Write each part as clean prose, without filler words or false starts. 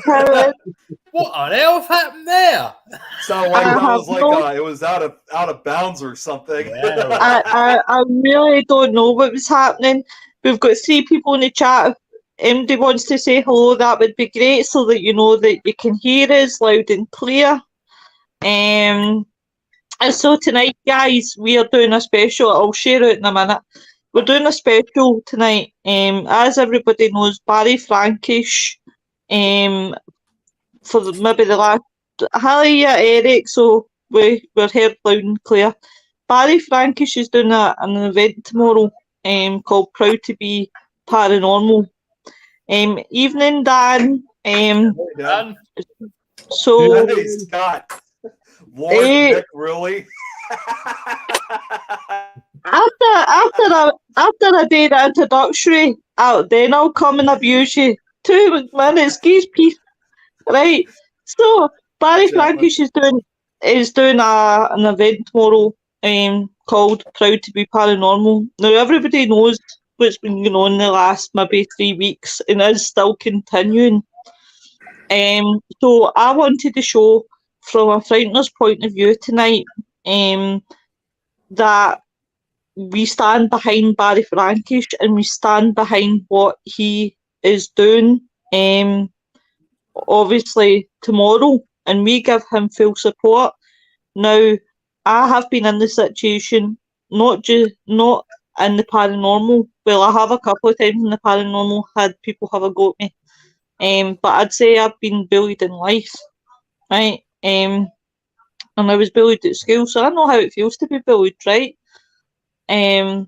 What on earth happened there? Sounded like that was like it was out of bounds or something. Yeah. I really don't know what was happening. We've got 3 people in the chat. If anybody wants to say hello, that would be great, so that you know that you can hear us loud and clear. And so tonight, guys, we are doing a special. I'll share it in a minute. We're doing a special tonight. As everybody knows, Barry Frankish, for maybe the last... Hi, Eric, so we're heard loud and clear. Barry Frankish is doing an event tomorrow called Proud to Be Paranormal. Evening, Dan. Dan. So... Hey, Scott. Lord Nick, really? After I do the introductory, then I'll come and abuse you. 2 minutes, geez, peace. Right. So Barry Frankish is doing an event tomorrow called Proud to Be Paranormal. Now everybody knows what's been going on the last maybe 3 weeks and is still continuing. So I wanted to show from a Frightners point of view tonight that we stand behind Barry Frankish and we stand behind what he is doing obviously tomorrow, and we give him full support. Now, I have been in the situation, not in the paranormal. Well, I have a couple of times in the paranormal had people have a go at me. But I'd say I've been bullied in life, right? And I was bullied at school, so I know how it feels to be bullied, right? And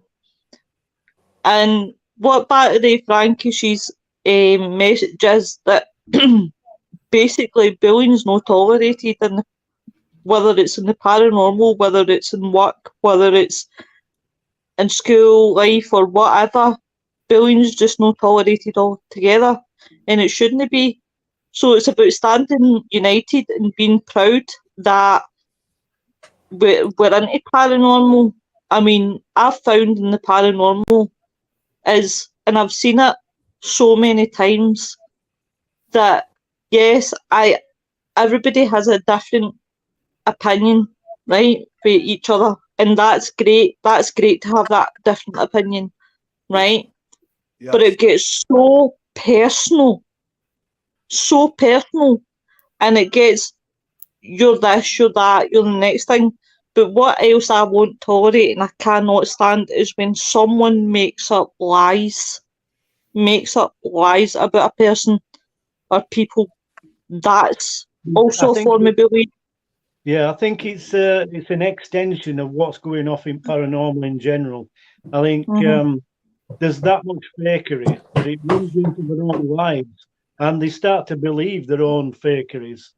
what Barry Frankish's message is that basically bullying is not tolerated, whether it's in the paranormal, whether it's in work, whether it's in school life or whatever. Bullying is just not tolerated altogether, and it shouldn't be. So it's about standing united and being proud that we're into paranormal. I mean, I've found in the paranormal and I've seen it so many times, that yes, everybody has a different opinion, right, for each other, and that's great. That's great to have that different opinion, right? Yes. But it gets so personal, and it gets, you're this, you're that, you're the next thing. But what else I won't tolerate and I cannot stand is when someone makes up lies about a person or people. That's also a form of bullying. Yeah, I think it's an extension of what's going off in paranormal in general. I think there's that much fakery that it runs into their own lives, and they start to believe their own fakeries.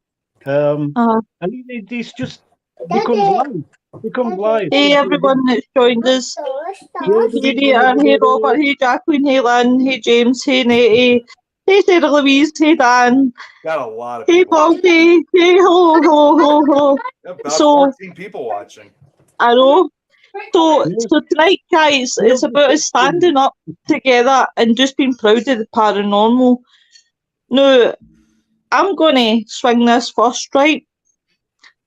And it's just becomes life. Hey everyone that's joined us. Hey Rita, hey Robert, hey Jacqueline, hey Lynn, hey James, hey Nettie, hey Sarah Louise, hey Dan. Got a lot of hey people. Bobby, hey hello. About 14 people watching. I know. So tonight, guys, it's about us standing up together and just being proud of the paranormal. Now, I'm going to swing this first, right?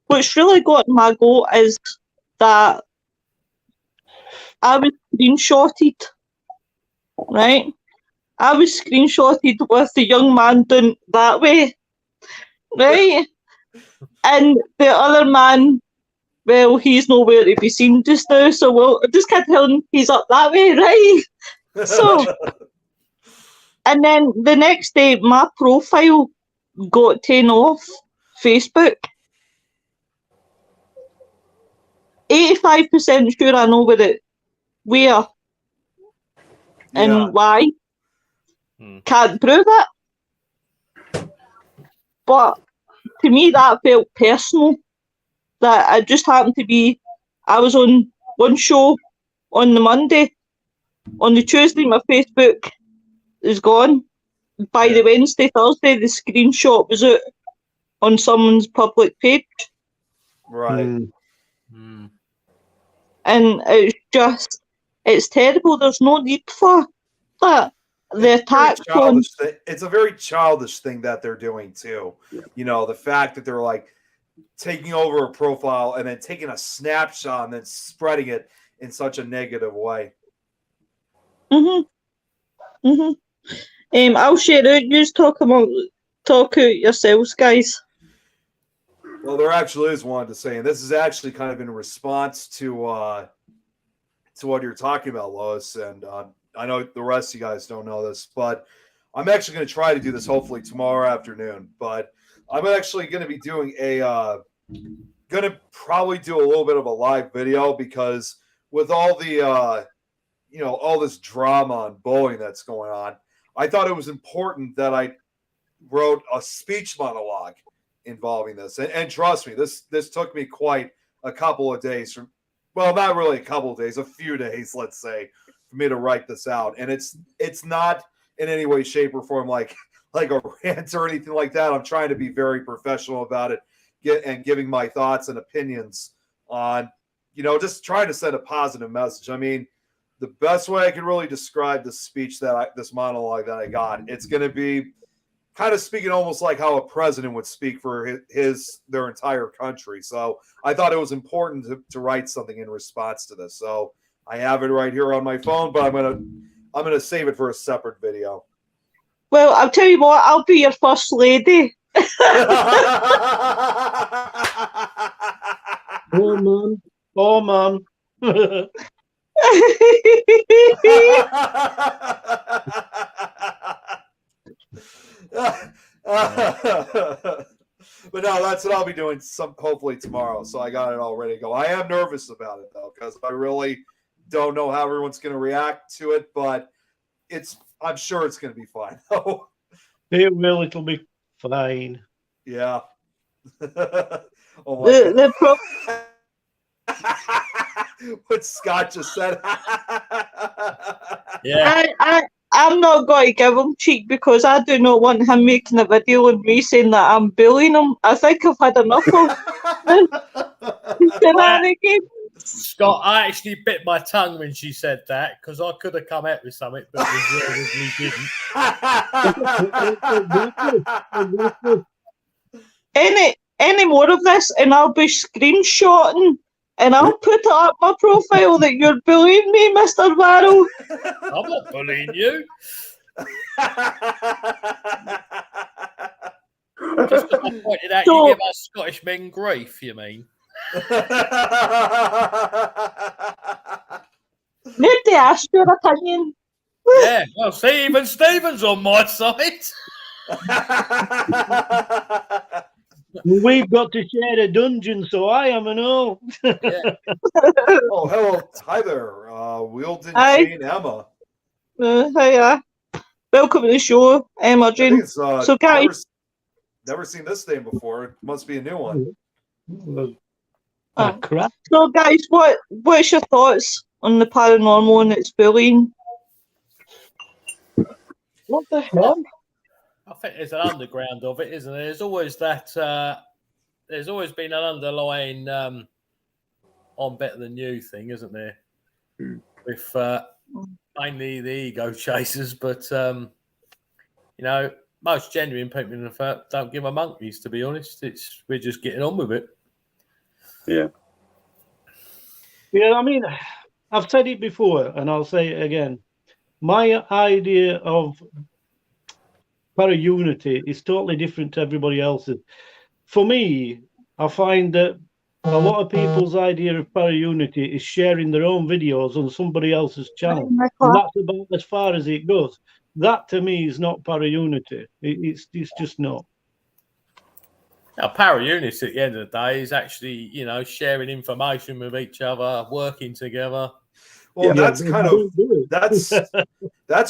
What's really got my goat is that I was screenshotted, right? I was screenshotted with the young man doing that way, right? And the other man, well, he's nowhere to be seen just now, so we'll just keep telling him he's up that way, right? So, and then the next day, my profile got taken off Facebook. 85% sure I know where and why. Can't prove it. But to me, that felt personal. That it just happened to be, I was on one show on the Monday. On the Tuesday, my Facebook is gone. By the Wednesday, Thursday, the screenshot was out on someone's public page. Right. And it's terrible. There's no need for that. the attack on. It's a very childish thing that they're doing too. Yeah. You know, the fact that they're like taking over a profile and then taking a snapshot and then spreading it in such a negative way. I'll share out. You talk out yourselves, guys. Well, there actually is one to say, and this is actually kind of in response to what you're talking about, Lois. And I know the rest of you guys don't know this, but I'm actually going to try to do this hopefully tomorrow afternoon. But I'm actually going to be doing going to probably do a little bit of a live video, because with all the all this drama and bullying that's going on, I thought it was important that I wrote a speech monologue involving this. And trust me, this took me quite a couple of days well, not really a couple of days, a few days, let's say, for me to write this out. And it's not in any way, shape, or form like a rant or anything like that. I'm trying to be very professional about it, and giving my thoughts and opinions on, just trying to send a positive message. I mean, the best way I can really describe the speech this monologue that I got, it's going to be kind of speaking almost like how a president would speak for their entire country. So I thought it was important to write something in response to this. So I have it right here on my phone, but I'm gonna save it for a separate video. Well, I'll tell you what. I'll be your first lady. Oh man. But no, that's what I'll be doing hopefully tomorrow. So I got it all ready to go. I am nervous about it though, because I really don't know how everyone's going to react to it, but I'm sure it's going to be fine. It will. It'll be fine. Yeah. Oh what Scott just said. Yeah. I'm not going to give him cheek, because I do not want him making a video and me saying that I'm bullying him. I think I've had enough of shenanigans. Scott, I actually bit my tongue when she said that, because I could have come out with something, but we didn't. Any more of this, and I'll be screenshotting, and I'll put it up my profile that you're bullying me, Mr. Barrow. I'm not bullying you. Just because I pointed out, you give us Scottish men grief, you mean? Nobody asked your opinion. Yeah, well, see, even Stephen's on my side. We've got to share a dungeon, so I am an all. Yeah. Oh, hello. Hi there. Wielding Hi. Jane Emma. Hiya. Welcome to the show, Emma Jane. So, guys, never seen this name before. It must be a new one. Crap. So, guys, what's your thoughts on the paranormal and its bullying? What the hell? I think there's an underground of it, isn't there? There's always that. There's always been an underlying "I'm better than you" thing, isn't there? With mainly the ego chasers, but most genuine people in the firm don't give a monkeys. To be honest, we're just getting on with it. Yeah. Yeah, I mean, I've said it before, and I'll say it again. My idea of para-unity is totally different to everybody else's. For me, I find that a lot of people's idea of para-unity is sharing their own videos on somebody else's channel. And that's about as far as it goes. That, to me, is not para-unity. It's just not. Now, para-unity at the end of the day is actually, sharing information with each other, working together. Well, that's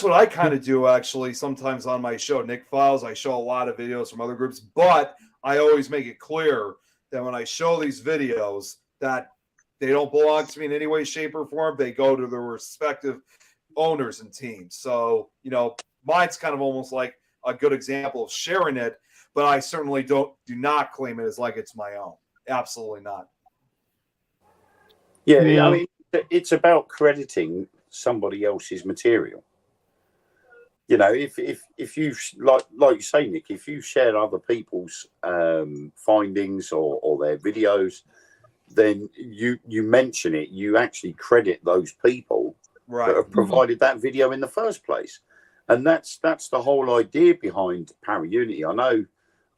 what I kind of do actually. Sometimes on my show, Nick Files, I show a lot of videos from other groups, but I always make it clear that when I show these videos, that they don't belong to me in any way, shape, or form. They go to their respective owners and teams. So, mine's kind of almost like a good example of sharing it, but I certainly do not claim it as like it's my own. Absolutely not. Yeah, I mean, it's about crediting somebody else's material. you know, if you like you say, Nick, if you share other people's findings or their videos, then you mention it, you actually credit those people that have provided that video in the first place. And that's the whole idea behind Paraunity. I know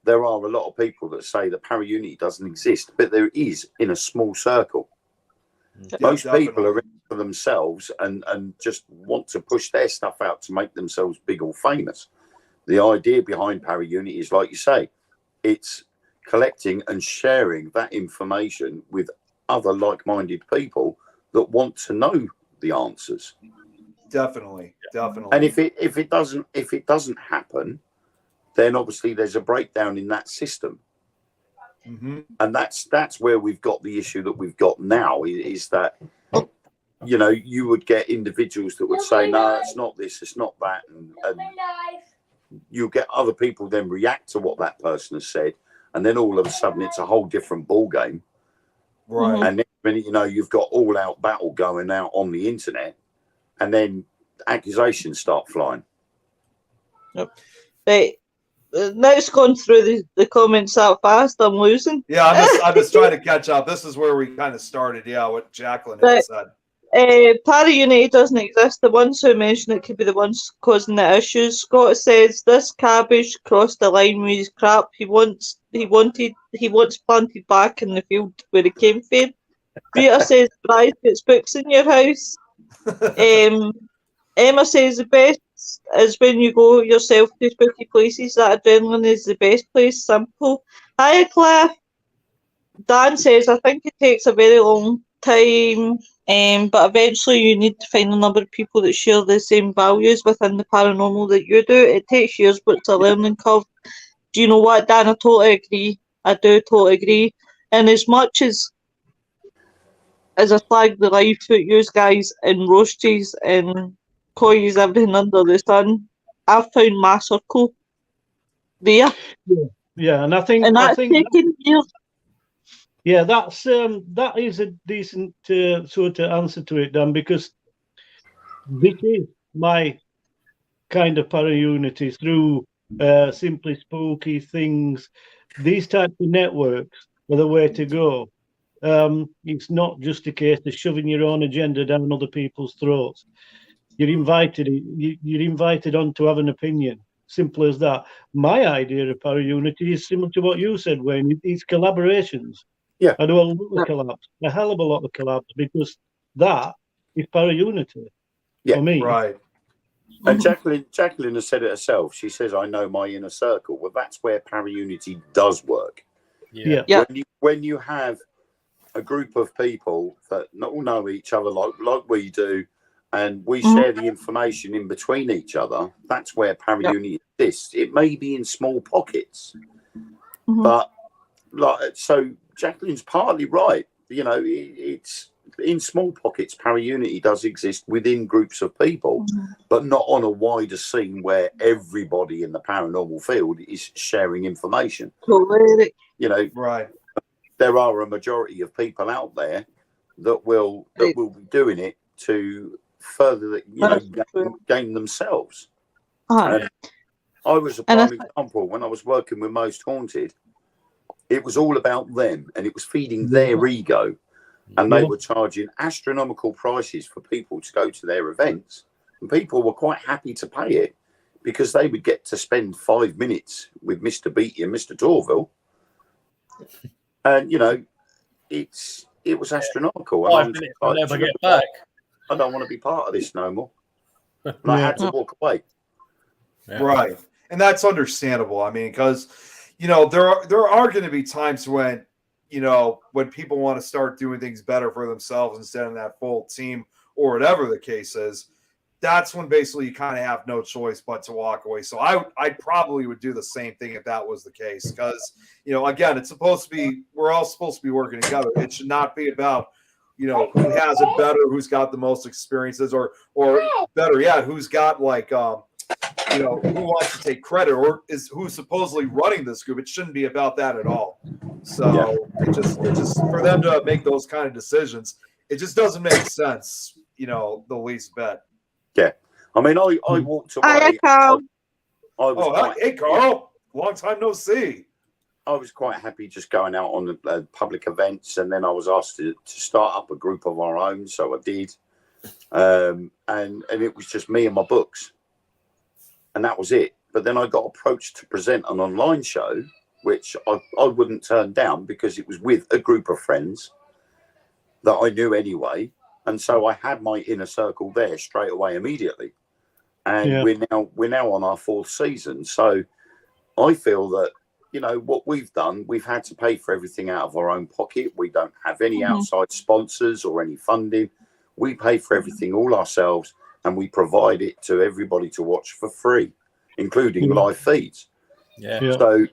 there are a lot of people that say that Paraunity doesn't exist, but there is in a small circle. Most people are in for themselves and just want to push their stuff out to make themselves big or famous. The idea behind Paraunity is, like you say, it's collecting and sharing that information with other like-minded people that want to know the answers. Definitely. And if it doesn't happen, then obviously there's a breakdown in that system. And that's where we've got the issue that we've got now, is that, you know, you would get individuals that would say, no, it's not this, it's not that, and you'll get other people then react to what that person has said, and then all of a sudden it's a whole different ball game. And next minute, you know, you've got all-out battle going out on the internet, and then accusations start flying. Right. Now it's gone through the comments that fast, I'm losing. Yeah, I'm just trying to catch up. This is where we kind of started. Yeah, what Jacqueline had said. Paraunity doesn't exist. The ones who mention it could be the ones causing the issues. Scott says this cabbage crossed the line with his crap. He wants planted back in the field where he came from. Rita says Bryce gets books in your house. Emma says the best is when you go yourself to spooky places. That adrenaline is the best place. Simple. Hiya, Cliff. Dan says, I think it takes a very long time, but eventually you need to find a number of people that share the same values within the paranormal that you do. It takes years, but it's a learning curve. Do you know what, Dan? I totally agree. I do totally agree. And as much as I slag the life out you guys and roasties and call you everything under the sun, I've found my circle there. Yeah, and I think taken years. Yeah, that is a decent sort of answer to it, Dan, because this is my kind of Paraunity through Simply Spooky things. These types of networks are the way to go. It's not just a case of shoving your own agenda down other people's throats. You're invited on to have an opinion. Simple as that. My idea of Paraunity is similar to what you said, Wayne. It's collaborations. Yeah. I do a lot of collabs, a hell of a lot of collabs, because that is Paraunity for me. Right. And Jacqueline has said it herself. She says, I know my inner circle. Well, that's where Paraunity does work. Yeah. When you have a group of people that all know each other like we do, and we share the information in between each other, that's where Paraunity exists. It may be in small pockets, but so Jacqueline's partly right. You know, it's in small pockets. Paraunity does exist within groups of people, but not on a wider scene where everybody in the paranormal field is sharing information. You know, right. There are a majority of people out there that will be doing it to further, gain themselves. And I was a prime example when I was working with Most Haunted. It was all about them, and it was feeding their ego, and they were charging astronomical prices for people to go to their events, and people were quite happy to pay it because they would get to spend 5 minutes with Mr. Beatty and Mr. Torville, and it was astronomical. 5 minutes I'll never get back. I don't want to be part of this no more. And I had to walk away. Right, and that's understandable. I mean, because there are going to be times when when people want to start doing things better for themselves instead of that full team or whatever the case is. That's when basically you kind of have no choice but to walk away. So I probably would do the same thing if that was the case, because again, it's supposed to be, we're all supposed to be working together. It should not be about who has it better, who's got the most experiences, or better yet, who's got who wants to take credit, or is who's supposedly running this group. It shouldn't be about that at all. So it just for them to make those kind of decisions, it just doesn't make sense, the least bit. Yeah, I mean, I walked away. Hiya, Carl. I was quite, hey, Carl. Long time no see. I was quite happy just going out on the public events, and then I was asked to start up a group of our own, so I did. And it was just me and my books, and that was it. But then I got approached to present an online show, which I wouldn't turn down because it was with a group of friends that I knew anyway, and so I had my inner circle there straight away immediately. And we're now on our 4th season, so I feel that, you know, what we've done, we've had to pay for everything out of our own pocket. We don't have any outside sponsors or any funding. We pay for everything all ourselves, and we provide it to everybody to watch for free, including live feeds. Yeah. So,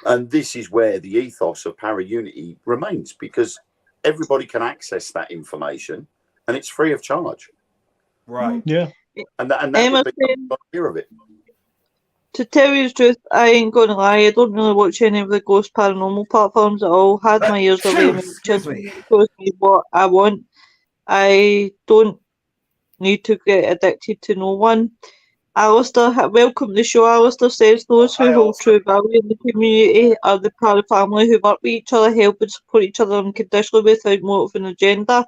and this is where the ethos of Para Unity remains, because everybody can access that information, and it's free of charge. Right. Yeah. And that would be the idea of it. To tell you the truth, I ain't gonna lie, I don't really watch any of the ghost paranormal platforms at all. Had my ears away and Excuse me. it shows me what I want. I don't need to get addicted to no one. Alistair, welcome to the show. Alistair says those who Hi, hold Alistair. true value in the community are the para family who work with each other, help and support each other unconditionally without motive and agenda.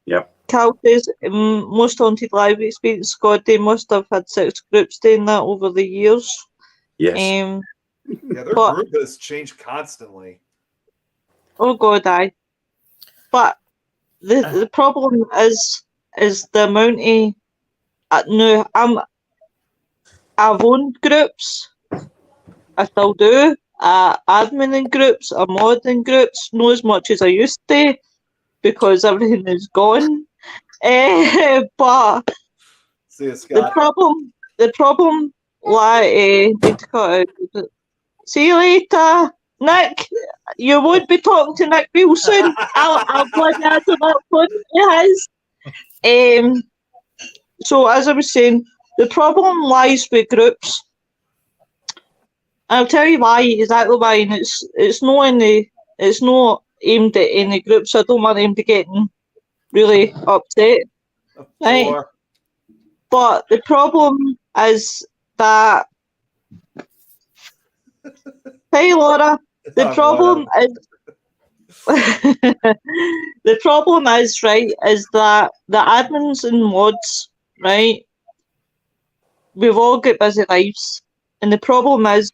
Yep. Cal says, most haunted live experience, God, they must have had 6 groups doing that over the years. Yes. Yeah, their group has changed constantly. Oh God, aye. But the problem is the amount of no, I've owned groups. I still do. Admin in groups, a mod in groups, not as much as I used to, because everything is gone. But See you, Scott. the problem, need to cut out. See you later, Nick. You won't be talking to Nick real soon. I'll plug you out of that phone he has. So as I was saying, the problem lies with groups. I'll tell you why, exactly why, and it's not aimed at any groups. I don't want them to get really upset. Right? Sure. But the problem is that hey Laura, the problem is right, is that the admins and mods, right, we've all got busy lives, and the problem is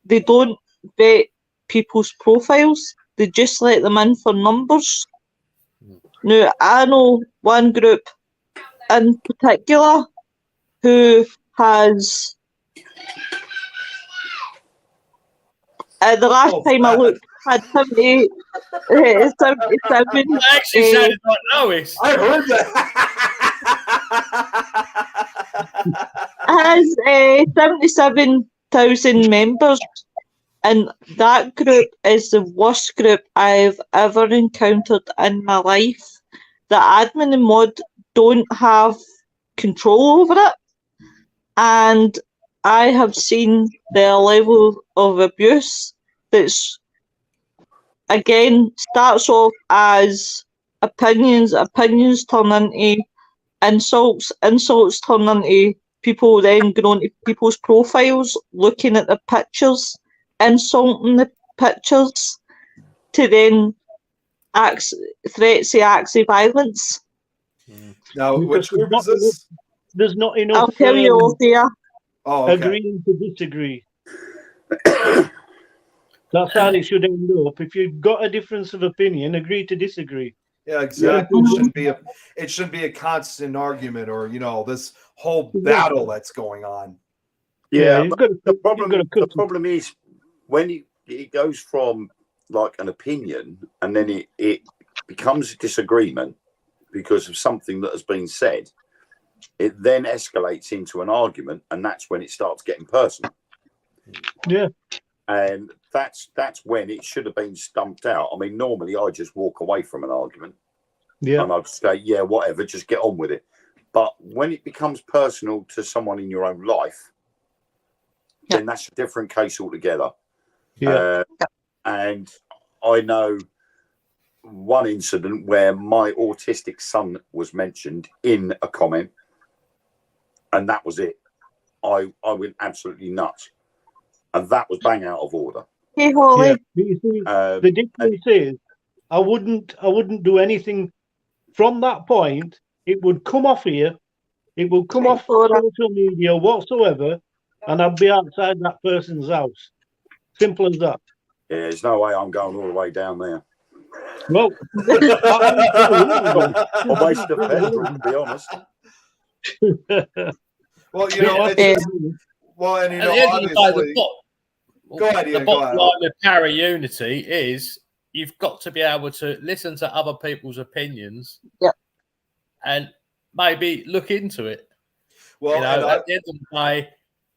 they don't vet people's profiles, they just let them in for numbers. Now, I know one group in particular who has, the last time I looked, had 77. That actually sounded like Lois. I heard that. Has 77,000 members, and that group is the worst group I've ever encountered in my life. The admin and mod don't have control over it, and I have seen the level of abuse that's, again, starts off as opinions turn into insults turn into people then going to people's profiles, looking at the pictures, insulting the pictures, to then threats of acts of violence. Now, which group is this? There's not enough. I'll tell you off here. Oh, okay. Agreeing to disagree. That's how it should end up. If you've got a difference of opinion, agree to disagree. Yeah, exactly. It shouldn't be a constant argument, or this whole battle that's going on. Yeah, you've got to, the problem is when it goes from like an opinion, and then it becomes a disagreement because of something that has been said. It then escalates into an argument, and that's when it starts getting personal. Yeah. And that's when it should have been stumped out. I mean, normally I just walk away from an argument. Yeah. And I'd say, yeah, whatever, just get on with it. But when it becomes personal to someone in your own life, then that's a different case altogether. Yeah. And I know one incident where my autistic son was mentioned in a comment, and that was it. I went absolutely nuts, and that was bang out of order. Hey, Holly. Yeah, but you see, the difference is, I wouldn't do anything from that point. It would come off here. It will come off social media whatsoever, and I'd be outside that person's house. Simple as that. Yeah, there's no way I'm going all the way down there. Well, I'll waste a petrol, to be honest. Well, you know, it's, well, and you know, obviously, go ahead, Ian, the bottom line with Para Unity is you've got to be able to listen to other people's opinions, and maybe look into it. Well, you know, at the end of the day,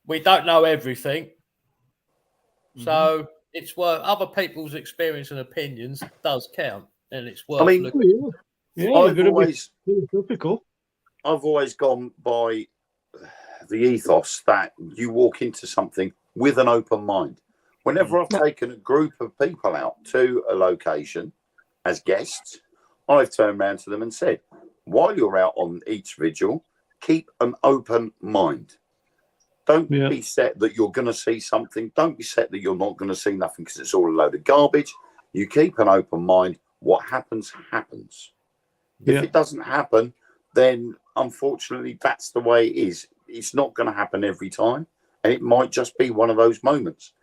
we don't know everything, so it's worth other people's experience and opinions does count, and it's worth. I've always gone by the ethos that you walk into something with an open mind. Whenever I've taken a group of people out to a location as guests, I've turned around to them and said, while you're out on each vigil, keep an open mind. Don't be set that you're going to see something. Don't be set that you're not going to see nothing because it's all a load of garbage. You keep an open mind. What happens, happens. If it doesn't happen, then unfortunately that's the way it is. It's not going to happen every time, and it might just be one of those moments.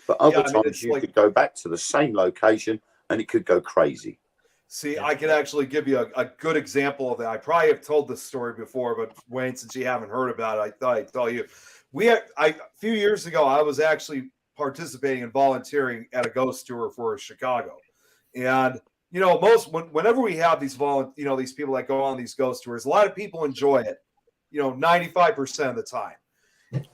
But other times you could go back to the same location and it could go crazy. See, I could actually give you a good example of that. I probably have told this story before, but Wayne, since you haven't heard about it, I thought I'd tell you. A few years ago, I was actually participating and volunteering at a ghost tour for Chicago. And, you know, whenever we have these these people that go on these ghost tours, a lot of people enjoy it, 95% of the time.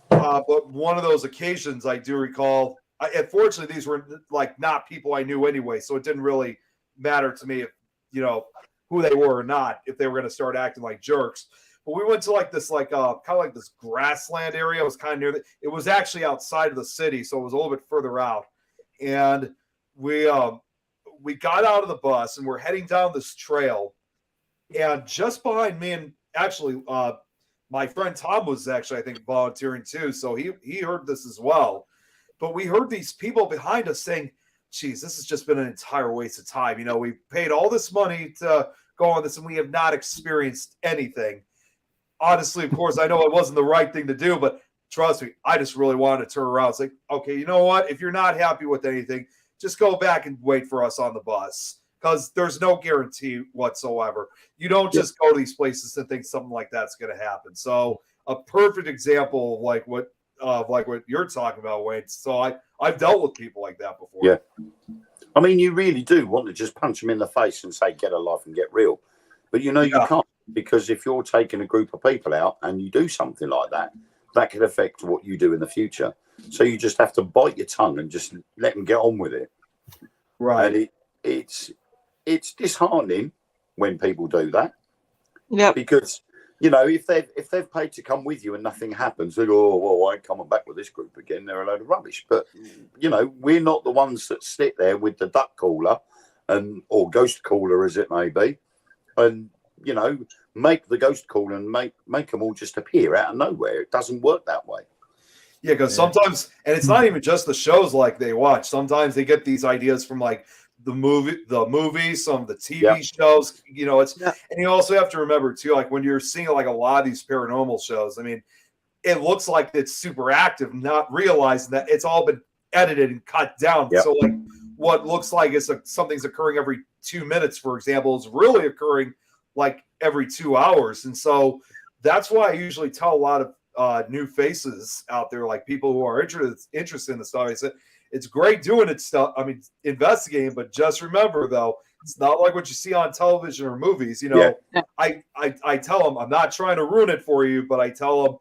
But one of those occasions I do recall, unfortunately, these were like not people I knew anyway, so it didn't really matter to me if, who they were or not, if they were going to start acting like jerks. But we went to kind of like this grassland area. It was kind of near it was actually outside of the city, so it was a little bit further out. And we got out of the bus and we're heading down this trail. And just behind me, and actually my friend Tom was actually, I think, volunteering too. So he heard this as well. But we heard these people behind us saying, geez, this has just been an entire waste of time. We paid all this money to go on this and we have not experienced anything. Honestly, of course, I know it wasn't the right thing to do, but trust me, I just really wanted to turn around. It's like, okay, you know what? If you're not happy with anything, just go back and wait for us on the bus, because there's no guarantee whatsoever. You don't just go to these places and think something like that's going to happen. So a perfect example of what you're talking about, Wayne. So I've dealt with people like that before. Yeah. I mean, you really do want to just punch them in the face and say, get a life and get real. But you can't, because if you're taking a group of people out and you do something like that, that could affect what you do in the future. So you just have to bite your tongue and just let them get on with it. Right. And it's disheartening when people do that. Yeah. Because, if they've paid to come with you and nothing happens, they go, oh, well, I ain't coming back with this group again. They're a load of rubbish. But, we're not the ones that sit there with the duck caller or ghost caller, as it may be, and, make the ghost call and make them all just appear out of nowhere. It doesn't work that way. Yeah, because sometimes, and it's not even just the shows like they watch. Sometimes they get these ideas from like the movies, some of the TV shows. And you also have to remember too, like when you're seeing like a lot of these paranormal shows, I mean, it looks like it's super active, not realizing that it's all been edited and cut down. Yep. So like what looks like is something's occurring every 2 minutes, for example, is really occurring like every 2 hours. And so that's why I usually tell a lot of new faces out there, like people who are interested in the stuff. I said, it's great doing it stuff. I mean, investigating, but just remember though, it's not like what you see on television or movies. I tell them, I'm not trying to ruin it for you, but I tell them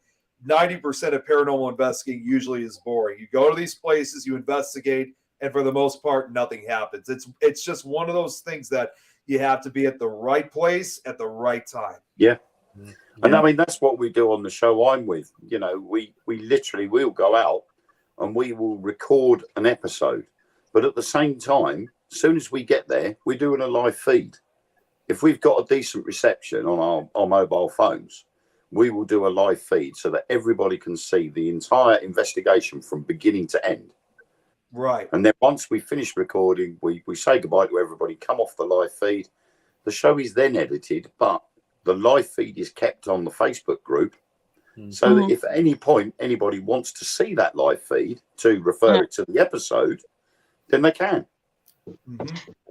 90% of paranormal investigating usually is boring. You go to these places, you investigate, and for the most part, nothing happens. It's just one of those things that you have to be at the right place at the right time. Yeah. And I mean, that's what we do on the show I'm with. We literally will go out and we will record an episode. But at the same time, as soon as we get there, we're doing a live feed. If we've got a decent reception on our mobile phones, we will do a live feed so that everybody can see the entire investigation from beginning to end. Right. And then once we finish recording, we say goodbye to everybody, come off the live feed. The show is then edited, but the live feed is kept on the Facebook group. So that if at any point anybody wants to see that live feed to refer it to the episode, then they can.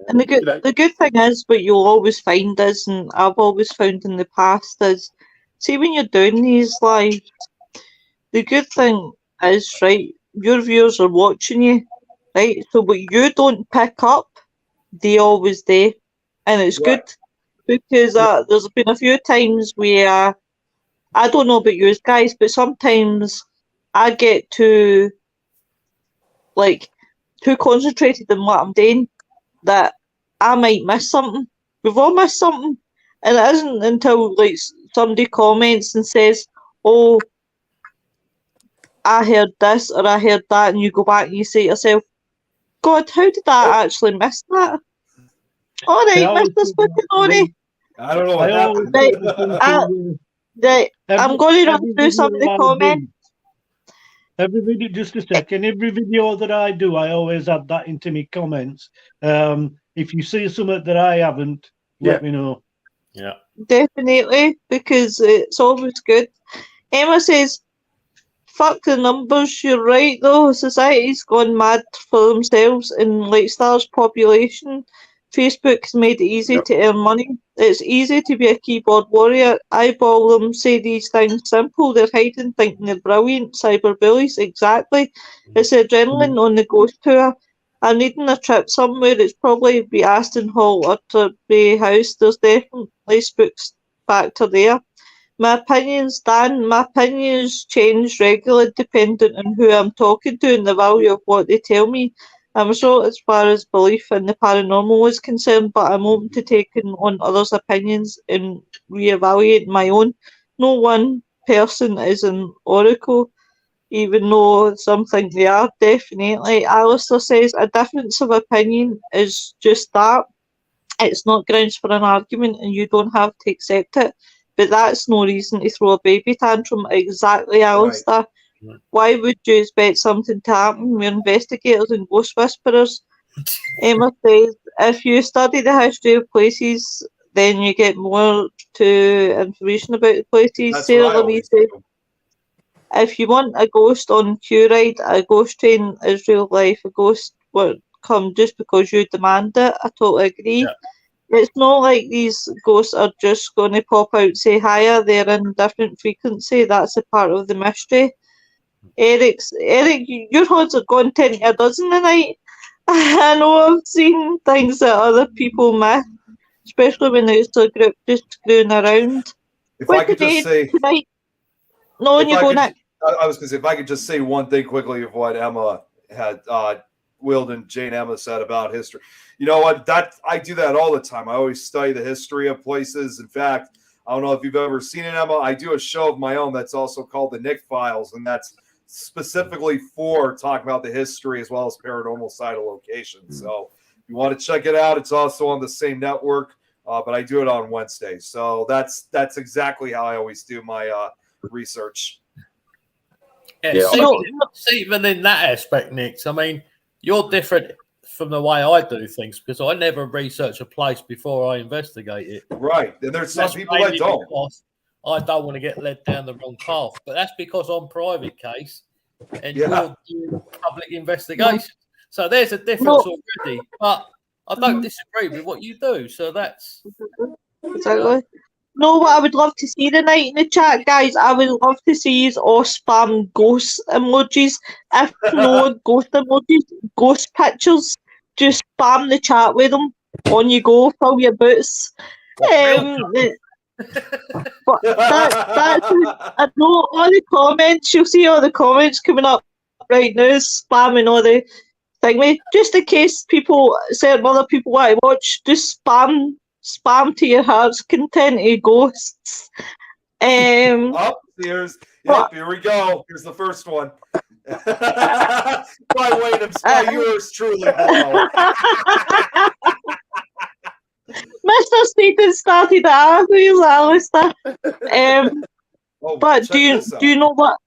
And the good thing is, what you'll always find is, and I've always found in the past, is, see, when you're doing these live, the good thing is, right, your viewers are watching you, right? So what you don't pick up, they always do. And it's good, because there's been a few times where, I don't know about you guys, but sometimes I get too concentrated in what I'm doing that I might miss something. We've all missed something. And it isn't until like somebody comments and says, oh, I heard this or I heard that, and you go back and you say to yourself, God, how did I actually miss that? All right, Mr. Spookanori. I don't know what happened. I'm going to run through some of the comments. Every video, just a second. Every video that I do, I always add that into my comments. If you see something that I haven't, let me know. Yeah, definitely, because it's always good. Emma says, "Fuck the numbers." You're right, though. Society's gone mad for themselves, and like Star's population, Facebook's made it easy to earn money. It's easy to be a keyboard warrior. Eyeball them, say these things simple. They're hiding, thinking they're brilliant. Cyberbullies, exactly. It's adrenaline on the ghost tour. I'm needing a trip somewhere. It's probably be Aston Hall or Turby House. There's definitely spooks factor there. My opinions change regularly depending on who I'm talking to and the value of what they tell me. I'm short as far as belief in the paranormal is concerned, but I'm open to taking on others' opinions and reevaluating my own. No one person is an oracle, even though some think they are, definitely. Alistair says, a difference of opinion is just that. It's not grounds for an argument and you don't have to accept it. But that's no reason to throw a baby tantrum. Exactly, Alistair. Right. Why would you expect something to happen? We're investigators and ghost whisperers. Emma says, if you study the history of places, then you get more information about the places. That's Sarah Louise says, if you want a ghost on Q ride, a ghost train is real life. A ghost won't come just because you demand it. I totally agree. Yeah. It's not like these ghosts are just going to pop out and say hiya. They're in different frequency. That's a part of the mystery. Eric, your odds are going 10 to a dozen tonight. I know I've seen things that other people miss, especially when it's a group just screwing around. If I could just say tonight. No, you go next. I was going to say, if I could just say one thing quickly of what Emma had, Wilden, Jane Emma said about history. You know what? I do that all the time. I always study the history of places. In fact, I don't know if you've ever seen it, Emma. I do a show of my own that's also called the Nick Files, and that's specifically for talking about the history as well as paranormal side of locations. So if you want to check it out, it's also on the same network, but I do it on Wednesdays. So that's exactly how I always do my research. Yeah. See, even in that aspect, Nick, I mean, you're different from the way I do things because I never research a place before I investigate it. Right. And there's some people that don't. I don't want to get led down the wrong path, but that's because I'm private case and you're doing public investigation. So there's a difference already. But I don't disagree with what you do. So that's exactly. No, what I would love to see tonight in the chat, guys, I would love to see is all spam ghost emojis. If no ghost emojis, ghost pictures, just spam the chat with them. On you go, fill your boots. But that's I know all the comments. You'll see all the comments coming up right now, spamming all the thing. Just in case certain other people want to watch, just spam to your heart's content, ghosts. Here we go. Here's the first one. By Wayne, yours truly below. Mr. Seaden started out. Who's Alistair? Oh, But check this out. do you know what?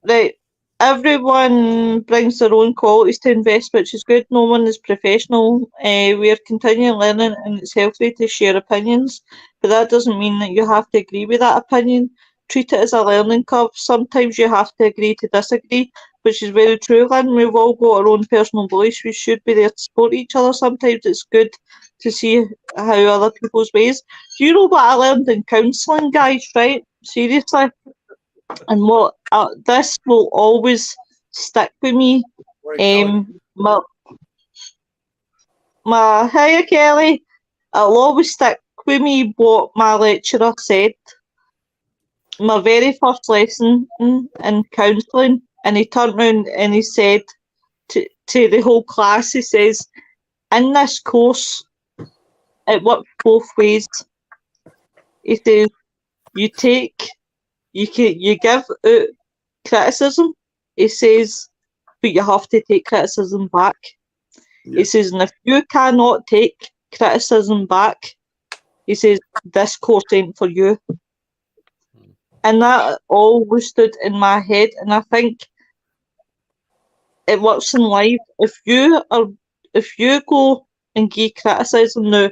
Right, everyone brings their own qualities to invest, which is good. No one is professional. We are continuing learning, and it's healthy to share opinions. But that doesn't mean that you have to agree with that opinion. Treat it as a learning curve. Sometimes you have to agree to disagree, which is very true, Lynn. We've all got our own personal beliefs. We should be there to support each other. Sometimes it's good to see how other people's ways. Do you know what I learned in counselling, guys? Right? Seriously. And what this will always stick with me. My hiya Kelly. It'll always stick with me what my lecturer said. My very first lesson in counselling, and he turned round and he said to the whole class, he says, in this course, it works both ways. He says, you give out criticism. He says, but you have to take criticism back. Yeah. He says, and if you cannot take criticism back, he says, this course ain't for you. And that always stood in my head, and I think it works in life. If you go and give criticism now,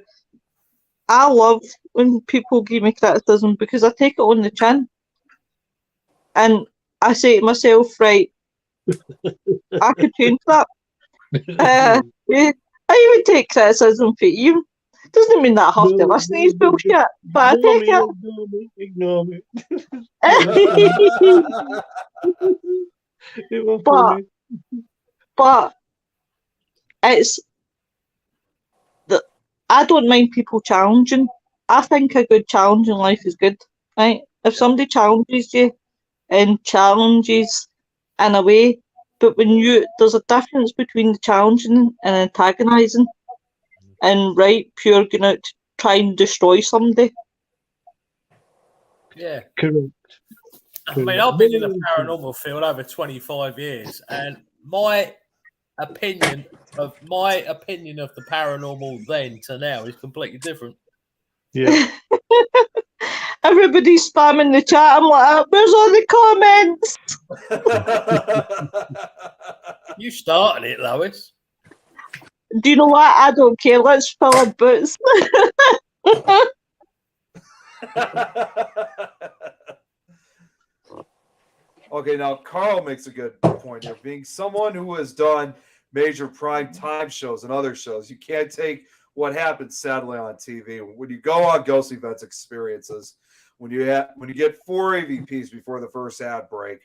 I love when people give me criticism because I take it on the chin. And I say to myself, right, I could change that. Yeah, I even take criticism for you. Doesn't mean that I have to listen to his bullshit, but I take Ignore me. it. It was funny. But it's that I don't mind people challenging. I think a good challenge in life is good, right? If somebody challenges you and challenges in a way, but there's a difference between the challenging and antagonising, and pure going out to try and destroy somebody. Yeah. Correct. I mean, I've been in the paranormal field over 25 years, and my opinion of the paranormal then to now is completely different. Yeah. Everybody's spamming the chat. I'm like, where's all the comments? You started it, Lois. Do you know what? I don't care. Let's fill our boots. Okay, now Carl makes a good point here. Being someone who has done major prime time shows and other shows, you can't take what happens sadly on TV. When you go on ghost events experiences, when you get 4 AVPs before the first ad break,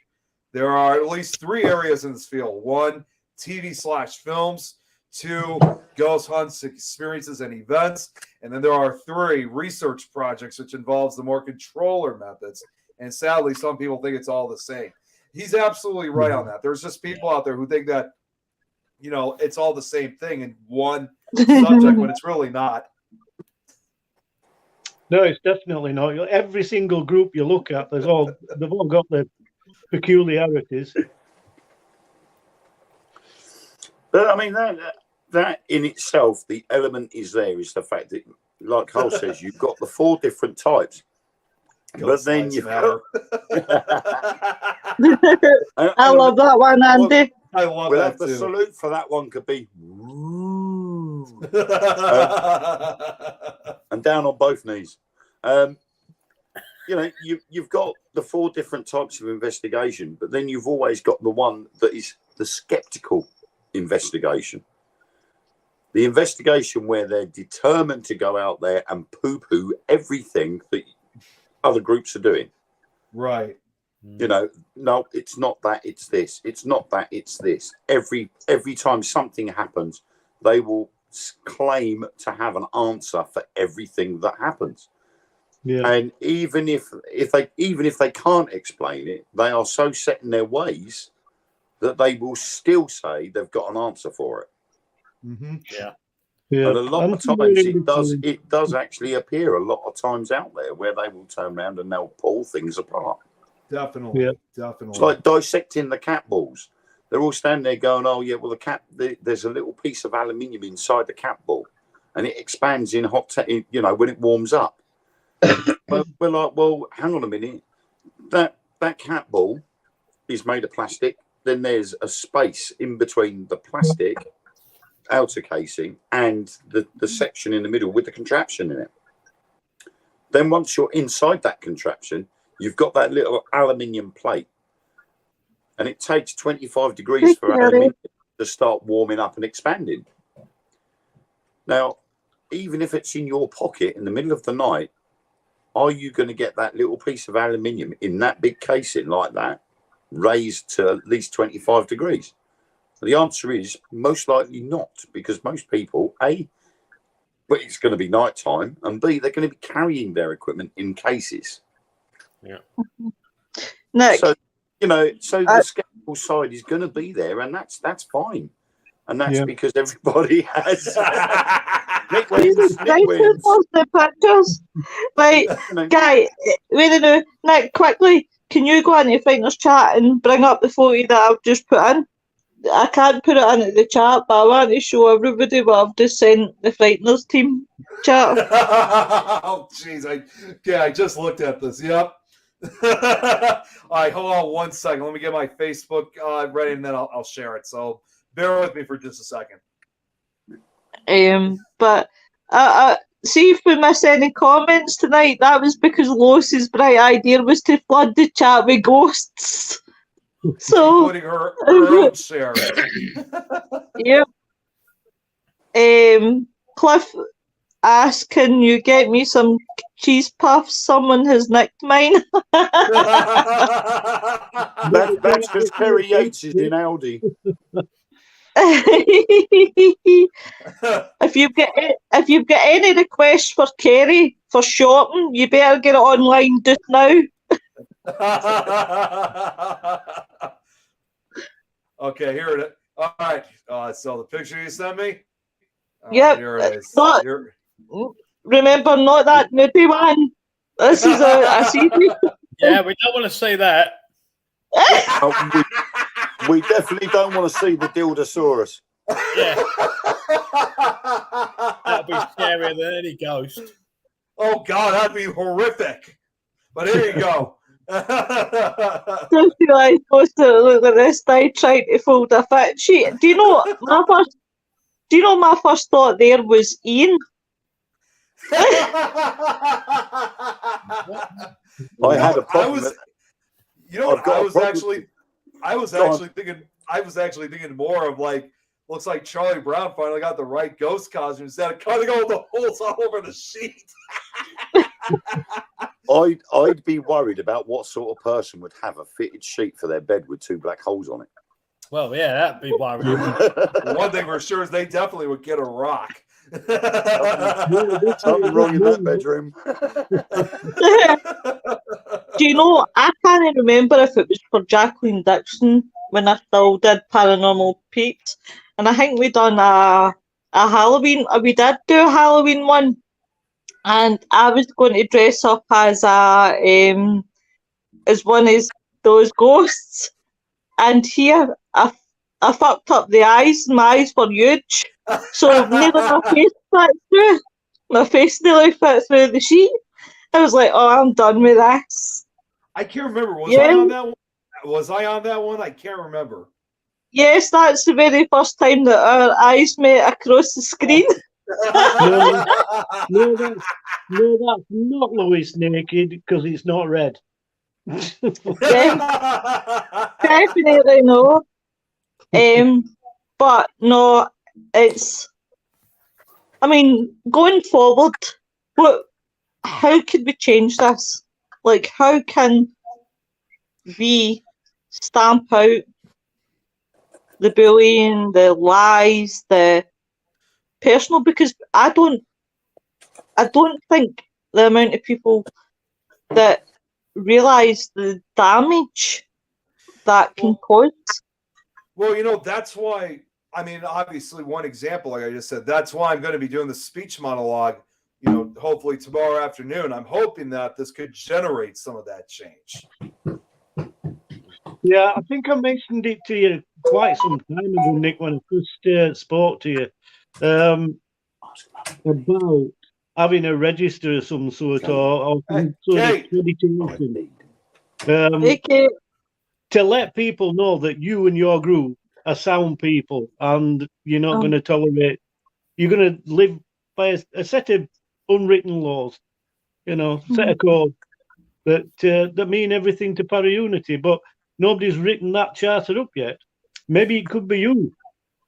there are at least 3 areas in this field. 1, TV/films. 2, ghost hunts, experiences, and events. And then there are 3, research projects, which involves the more controller methods. And sadly, some people think it's all the same. He's absolutely right on that. There's just people out there who think that, it's all the same thing in one subject when it's really not. No, it's definitely not. Every single group you look at, they've all got their peculiarities. But I mean that in itself, the element is the fact that, like Cole says, you've got the 4 different types. But then you've got... I love that one, Andy. I love we'll that have the too. salute for that one could be and down on both knees. You've got the 4 different types of investigation, but then you've always got the one that is the skeptical investigation. The investigation where they're determined to go out there and poo-poo everything that other groups are doing. Right. No, it's not that, it's this. It's not that, it's this. Every time something happens, they will claim to have an answer for everything that happens. Yeah. And even if they can't explain it, they are so set in their ways that they will still say they've got an answer for it. Mm-hmm. Yeah. Yeah. And a lot of times it does actually appear a lot of times out there where they will turn around and they'll pull things apart. Definitely. Yeah. Definitely. It's like dissecting the cat balls. They're all standing there going, oh yeah, well there's a little piece of aluminium inside the cat ball and it expands in when it warms up. But we're like, well, hang on a minute. That cat ball is made of plastic. Then there's a space in between the plastic outer casing and the section in the middle with the contraption in it. Then once you're inside that contraption, you've got that little aluminium plate. And it takes 25 degrees for aluminium to start warming up and expanding. Now, even if it's in your pocket in the middle of the night, are you going to get that little piece of aluminium in that big casing like that raised to at least 25 degrees? The answer is most likely not, because most people, A, but it's going to be nighttime, and B, they're going to be carrying their equipment in cases. Yeah. Nick, So, you know, the skeptical side is going to be there, and that's fine. And that's because everybody has. Nick wins. Nick wins. The pictures. Right, Guy, wait a minute. Nick, quickly, can you go into Frightners chat and bring up the photo that I've just put in? I can't put it into the chat, but I want to show everybody what I've just sent the Frightners team chat. Oh, jeez. I just looked at this. Yep. All right, hold on 1 second. Let me get my Facebook ready, and then I'll share it. So bear with me for just a second. But see if we miss any comments tonight. That was because Lois's bright idea was to flood the chat with ghosts. So Including her own share. Yep. Cliff asked, "Can you get me some cheese puffs? Someone has nicked mine." That's because Kerry Yates is in Aldi. If you've got any requests for Kerry for shopping, you better get it online just now. Okay, here it is. All right. So the picture you sent me? Yep. Here it is. Remember, not that nudie one. This is a season. Yeah, we don't want to see that. We definitely don't want to see the Dildosaurus. Yeah. That'd be scarier than any ghost. Oh, God, that'd be horrific. But here you go. Don't feel like supposed to look like this guy trying to fold a fit sheet. Do you know my first thought there was Ian? I had a problem. I was actually thinking more of like, looks like Charlie Brown finally got the right ghost costume instead of cutting all the holes all over the sheet. I'd be worried about what sort of person would have a fitted sheet for their bed with 2 black holes on it. Well, yeah, that'd be worrying. One thing for sure is they definitely would get a rock. Something wrong in that bedroom. Do you know, I can't remember if it was for Jacqueline Dixon when I still did Paranormal Peeps, and I think we done a Halloween. We did do a Halloween one, and I was going to dress up as one of those ghosts. And here, I fucked up the eyes. My eyes were huge, so nearly my face fit through. My face nearly fit through the sheet. I was like, "Oh, I'm done with this." I can't remember. Was I on that one? Was I on that one? I can't remember. Yes, that's the very first time that our eyes met across the screen. No, that's not Louis naked because it's not red. Definitely no. But no, it's. I mean, going forward, how could we change this? Like, how can we stamp out the bullying, the lies, the personal? Because I don't think the amount of people that realise the damage that can cause. Well, you know, that's why, I mean, obviously one example, like I just said, that's why I'm going to be doing the speech monologue, you know, hopefully tomorrow afternoon. I'm hoping that this could generate some of that change. Yeah, I think I mentioned it to you quite some time ago, Nick, when I first spoke to you, about having a register of some sort or some sort of Kate. accreditation, Okay. to let people know that you and your group are sound people and you're not going to tolerate, you're going to live by a set of unwritten laws, set of code that mean everything to Para-Unity, but nobody's written that charter up yet. Maybe it could be you.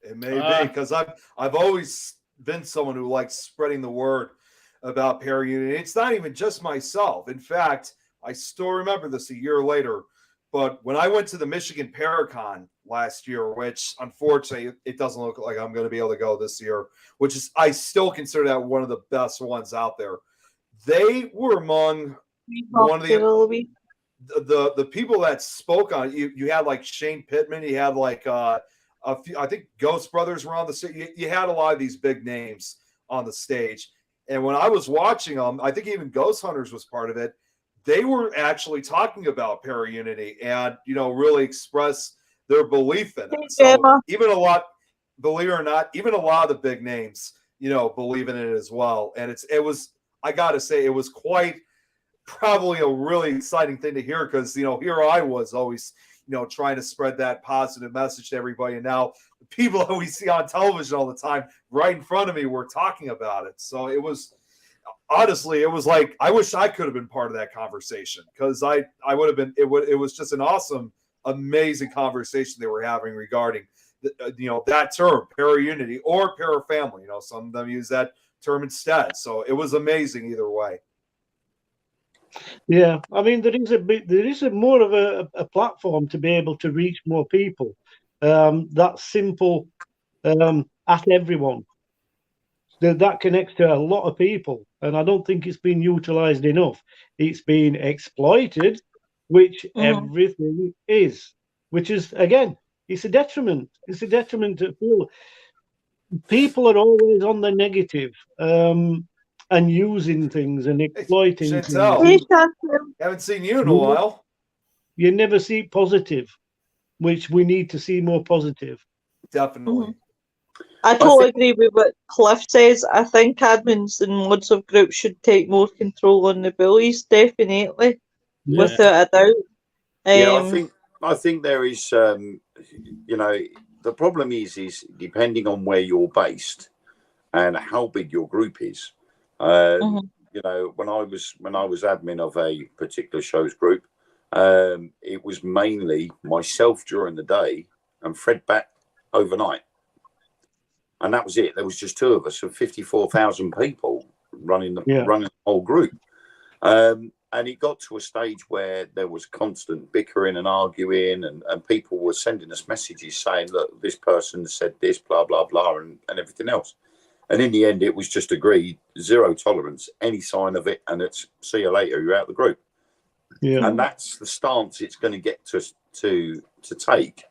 It may be, because I've always been someone who likes spreading the word about Para-Unity. It's not even just myself. In fact, I still remember this a year later, but when I went to the Michigan Paracon last year, which unfortunately it doesn't look like I'm going to be able to go this year, which is, I still consider that one of the best ones out there. They were among one of the people that spoke on it. You had like Shane Pittman, you had like a few, I think Ghost Brothers were on the stage. You had a lot of these big names on the stage. And when I was watching them, I think even Ghost Hunters was part of it. They were actually talking about Para-Unity and, really express their belief in it. So even a lot, believe it or not, even a lot of the big names, believe in it as well. And I got to say, it was quite probably a really exciting thing to hear because, here I was always, trying to spread that positive message to everybody. And now the people that we see on television all the time right in front of me were talking about it. So it was, honestly, it was like, I wish I could have been part of that conversation because I would have been, it was just an awesome, amazing conversation they were having regarding, that term, Para-Unity or Para-Family. Some of them use that term instead. So it was amazing either way. Yeah, I mean, there is a more of a platform to be able to reach more people. That's simple at everyone. That connects to a lot of people, and I don't think it's been utilized enough. It's been exploited, which everything is, which is, again, it's a detriment. It's a detriment to feel. People are always on the negative. And using things and exploiting Chantel, things. Haven't seen you in a while. You never see positive, which we need to see more positive. Definitely. I totally agree with what Cliff says. I think admins and mods of groups should take more control on the bullies, definitely, without a doubt. I think there is, the problem is depending on where you're based and how big your group is. When I was admin of a particular show's group, it was mainly myself during the day and Fred back overnight, and that was it. There was just two of us of 54,000 people running the whole group, and it got to a stage where there was constant bickering and arguing, and people were sending us messages saying, "Look, this person said this, blah blah blah," and everything else. And in the end, it was just agreed, zero tolerance, any sign of it, and it's see you later, you're out of the group. Yeah. And that's the stance it's going to get to take.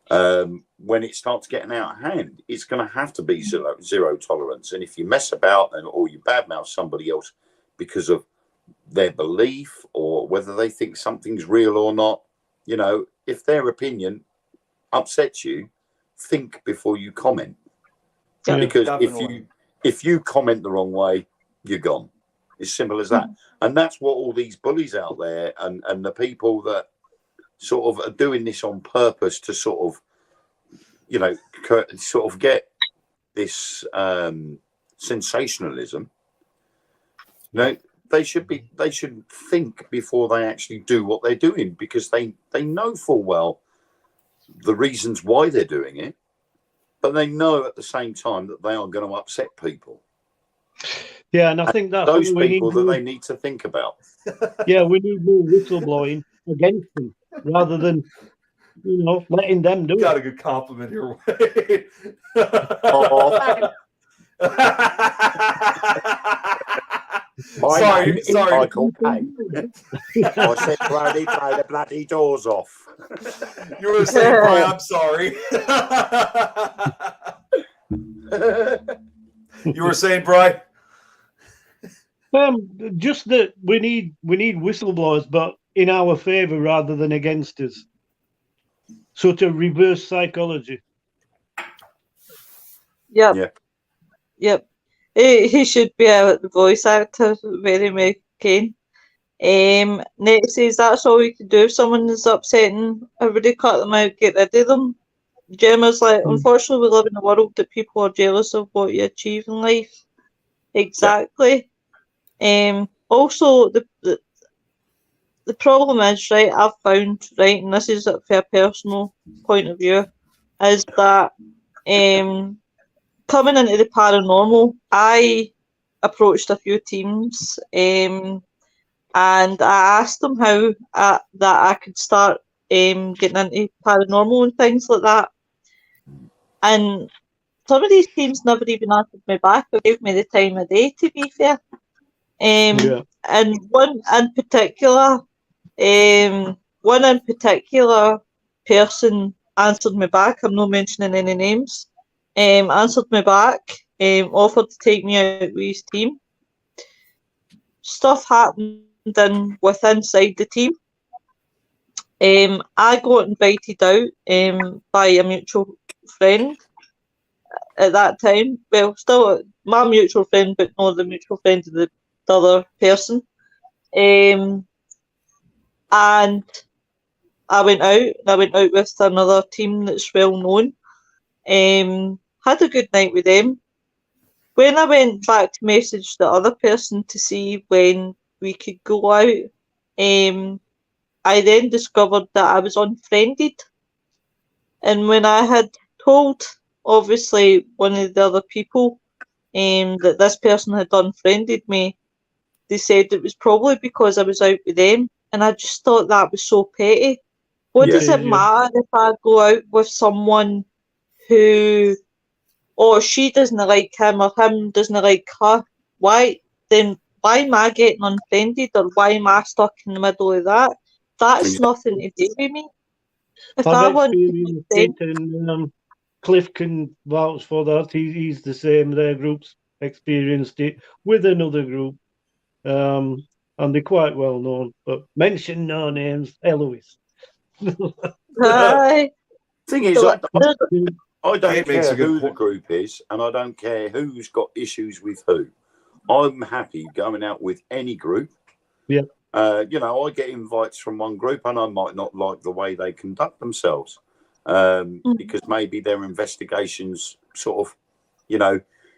When it starts getting out of hand, it's going to have to be zero tolerance. And if you mess about or you badmouth somebody else because of their belief or whether they think something's real or not, if their opinion upsets you, think before you comment. Yeah, because if you comment the wrong way, you're gone. It's simple as that. And that's what all these bullies out there and the people that sort of are doing this on purpose to sort of get this sensationalism. They should think before they actually do what they're doing, because they know full well the reasons why they're doing it. But they know at the same time that they are going to upset people. Yeah, and I think that's those people that they need to think about. Yeah, we need more whistleblowing against them rather than, letting them do it. Got a good compliment here. Sorry. Michael Payne. I said, bloody play the bloody doors off. You were saying, Brian, I'm sorry. You were saying, Brian? Just that we need whistleblowers, but in our favour rather than against us. Sort of reverse psychology. Yep. He should be a voice actor, very McCain. Nate says that's all you can do if someone is upsetting. Everybody cut them out, get rid of them. Gemma's like, unfortunately, we live in a world that people are jealous of what you achieve in life. Exactly. Also, the problem is, right, I've found, right, and this is from a personal point of view, is that coming into the paranormal, I approached a few teams and I asked them how that I could start getting into paranormal and things like that. And some of these teams never even answered me back or gave me the time of day, to be fair. And one in particular person answered me back. I'm not mentioning any names. Answered me back. Offered to take me out with his team. Stuff happened inside the team. I got invited out by a mutual friend at that time. Well, still my mutual friend, but not the mutual friend of the other person. And I went out. I went out with another team that's well known. Had a good night with them. When I went back to message the other person to see when we could go out, I then discovered that I was unfriended. And when I had told, obviously, one of the other people that this person had unfriended me, they said it was probably because I was out with them. And I just thought that was so petty. What does it matter if I go out with someone who, she doesn't like him or him doesn't like her? Why am I getting unfriended, or why am I stuck in the middle of that? That's nothing to do with me. If I want to be friends, and Cliff can vouch for that. He's the same. Their groups experienced it with another group, and they're quite well known. But mention no names, Eloise. Aye. Thing is, I don't makes care a good who the point. group is, and I don't care who's got issues with who. I'm happy going out with any group. Yeah. I get invites from one group, and I might not like the way they conduct themselves, because maybe their investigations sort of,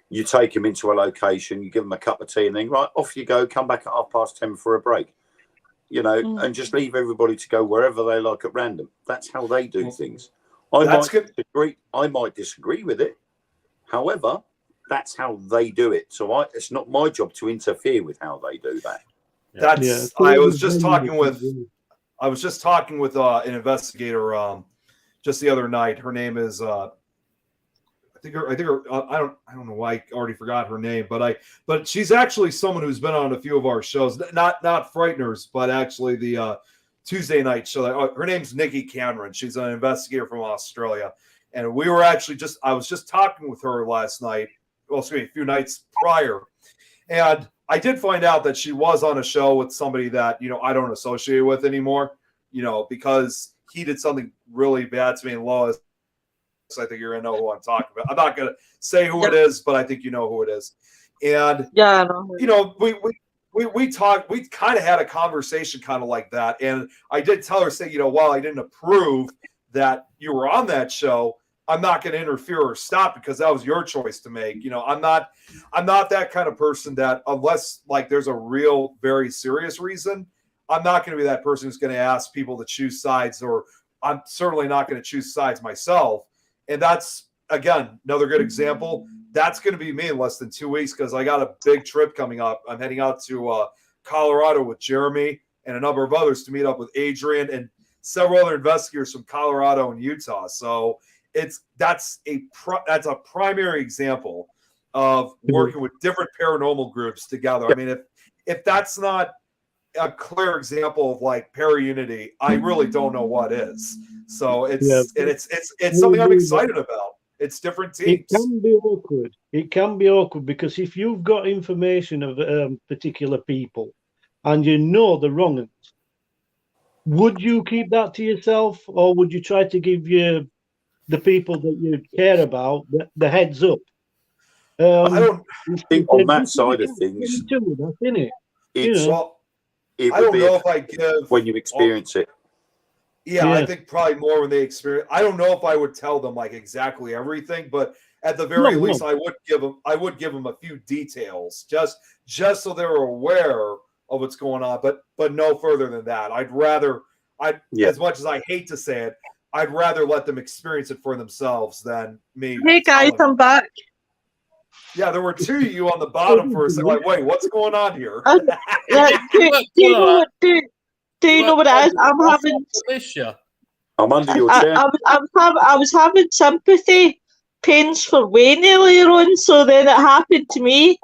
you take them into a location, you give them a cup of tea, and then right off you go. Come back at 10:30 for a break. And just leave everybody to go wherever they like at random. That's how they do things. I might disagree with it. However, that's how they do it. So it's not my job to interfere with how they do that. I was just talking with an investigator just the other night. Her name is I don't know why I already forgot her name, but she's actually someone who's been on a few of our shows, not Frightners, but actually the Tuesday night show. Her name's Nikki Cameron. She's an investigator from Australia, and we were actually I was just talking with her last night. Well, excuse me, a few nights prior, and I did find out that she was on a show with somebody that I don't associate with anymore. Because he did something really bad to me and Lois. I think you're gonna know who I'm talking about. I'm not gonna say who it is, but I think you know who it is. And I know. We talked. We kind of had a conversation, kind of like that. And I did tell her, say, while I didn't approve that you were on that show, I'm not going to interfere or stop because that was your choice to make. I'm not that kind of person that, unless there's a real, very serious reason, I'm not going to be that person who's going to ask people to choose sides, or I'm certainly not going to choose sides myself. And that's, again, another good example. That's going to be me in less than 2 weeks because I got a big trip coming up. I'm heading out to Colorado with Jeremy and a number of others to meet up with Adrian and several other investigators from Colorado and Utah. So that's a primary example of working with different paranormal groups together. I mean, if that's not a clear example of para-unity, I really don't know what is. So it's something I'm excited about. It's different teams. It can be awkward. It can be awkward because if you've got information of particular people and you know the wrong ones, would you keep that to yourself, or would you try to give the people that you care about the heads up? I don't. I think on that side of things, isn't it? it's Well, it I would don't be know if I give when you experience it. Yeah, Yeah. I think probably more when they experience. I don't know if I would tell them like exactly everything, but at the very No. least, I would give them a few details, just so they're aware of what's going on. But no further than that. Yeah. As much as I hate to say it, I'd rather let them experience it for themselves than me. Hey guys, telling them. I'm back. Yeah, there were two of you on the bottom for a second. Like, wait, what's going on here? Like, do you know what? Do you know what it is? I'm having. I'm under your I chair. was having sympathy pains for Wayne earlier on, so then it happened to me.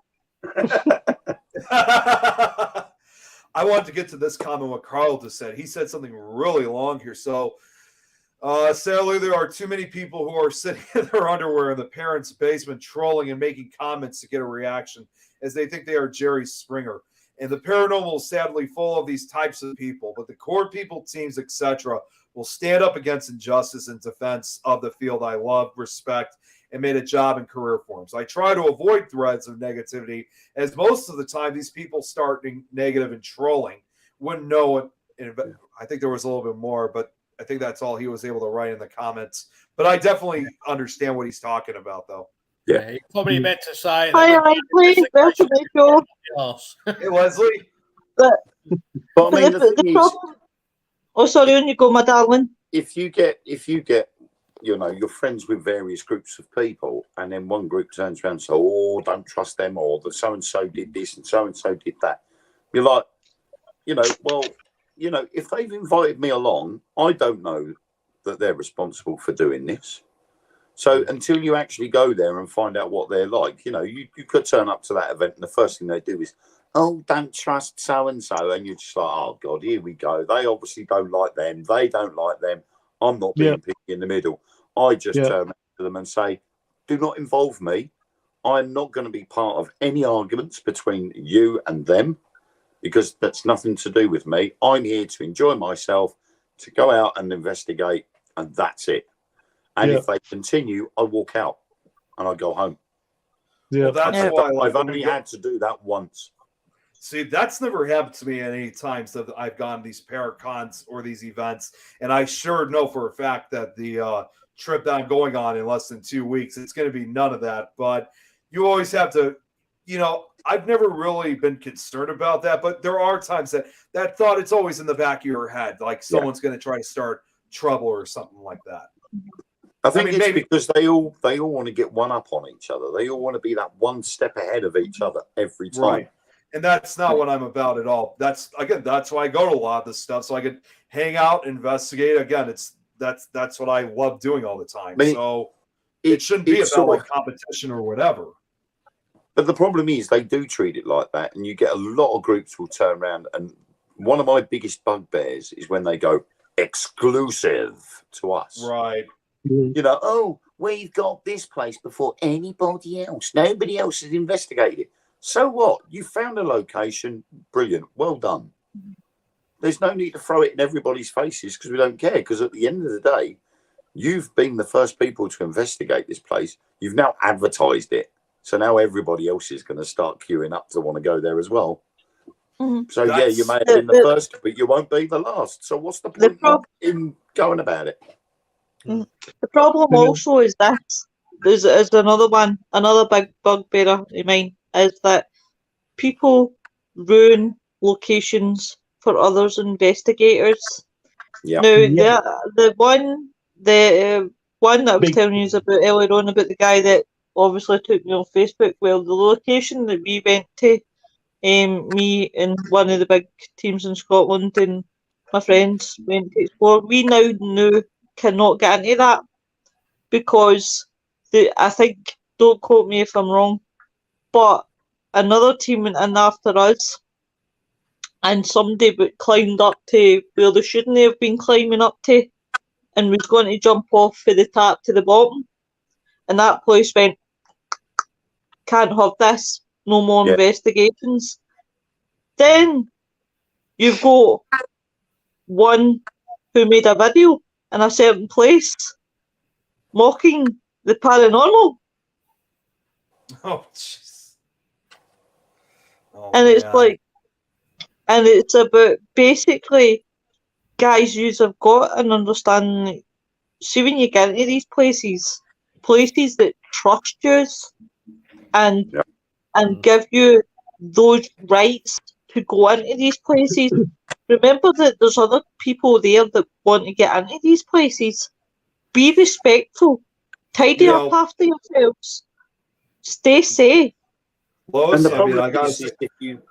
I want to get to this comment what Carl just said. He said something really long here. So, sadly, there are too many people who are sitting in their underwear in the parents' basement trolling and making comments to get a reaction as they think they are Jerry Springer. And the paranormal is sadly full of these types of people, but the core people, teams, etc., will stand up against injustice in defense of the field I love, respect, and made a job and career for. So I try to avoid threads of negativity, as most of the time these people start negative and trolling. Wouldn't know it. I think there was a little bit more, but I think that's all he was able to write in the comments. But I definitely understand what he's talking about, though. Yeah, he probably meant to say. Hi, Leslie. Welcome to the show. Hey, Leslie. But I mean, the thing is, problem. Oh, sorry, on you go, my darling. if you get, you know, you're friends with various groups of people, and then one group turns around and says, "Oh, don't trust them," or "the so and so did this and so did that." You're like, you know, well, you know, if they've invited me along, I don't know that they're responsible for doing this. So until you actually go there and find out what they're like, you know, you could turn up to that event and the first thing they do is, "Oh, don't trust so and so," and you're just like, "Oh God, here we go. They obviously don't like them. They don't like them. I'm not being picky in the middle." I just turn to them and say, "Do not involve me. I'm not going to be part of any arguments between you and them, because that's nothing to do with me. I'm here to enjoy myself, to go out and investigate, and that's it. And if they continue, I walk out and I go home." Yeah, well, that's why I've only had to do that once. See, that's never happened to me any times that I've gone to these paracons or these events, and I sure know for a fact that the trip that I'm going on in less than 2 weeks, it's going to be none of that. But you always have to, you know, I've never really been concerned about that, but there are times that thought, it's always in the back of your head, like someone's going to try to start trouble or something like that. I think it's because they all want to get one up on each other. They all want to be that one step ahead of each other every time. Right. And that's not what I'm about at all. That's why I go to a lot of this stuff, so I could hang out, investigate. Again, that's what I love doing all the time. I mean, so it shouldn't be about like competition or whatever. But the problem is they do treat it like that, and you get a lot of groups will turn around, and one of my biggest bugbears is when they go exclusive to us. Right. You know, "Oh, we've got this place before anybody else. Nobody else has investigated it." So what? You found a location. Brilliant. Well done. There's no need to throw it in everybody's faces because we don't care. Because at the end of the day, you've been the first people to investigate this place. You've now advertised it. So now everybody else is going to start queuing up to want to go there as well. So you may have been the first, but you won't be the last. So what's the point in going about it? The problem also is this. There's another big bugbear of mine, is that people ruin locations for others investigators. Yeah. Now, the one that I was telling you about earlier on about the guy that obviously took me on Facebook. Well, the location that we went to, me and one of the big teams in Scotland and my friends went to explore. We now know cannot get into that because I think, don't quote me if I'm wrong, but another team went in after us and somebody climbed up to where they shouldn't have been climbing up to and was going to jump off for the top to the bottom, and that place went, "Can't have this, no more investigations." Then you've got one who made a video in a certain place mocking the paranormal. Oh, jeez. Oh, And it's man. like, and it's about basically, guys, yous have got an understanding. See, when you get into these places that trust yous and Yeah. and give you those rights to go into these places. Remember that there's other people there that want to get into these places. Be respectful. Tidy You up know, after yourselves. Stay safe. Lois, And the I mean, problem I gotta is say, if you,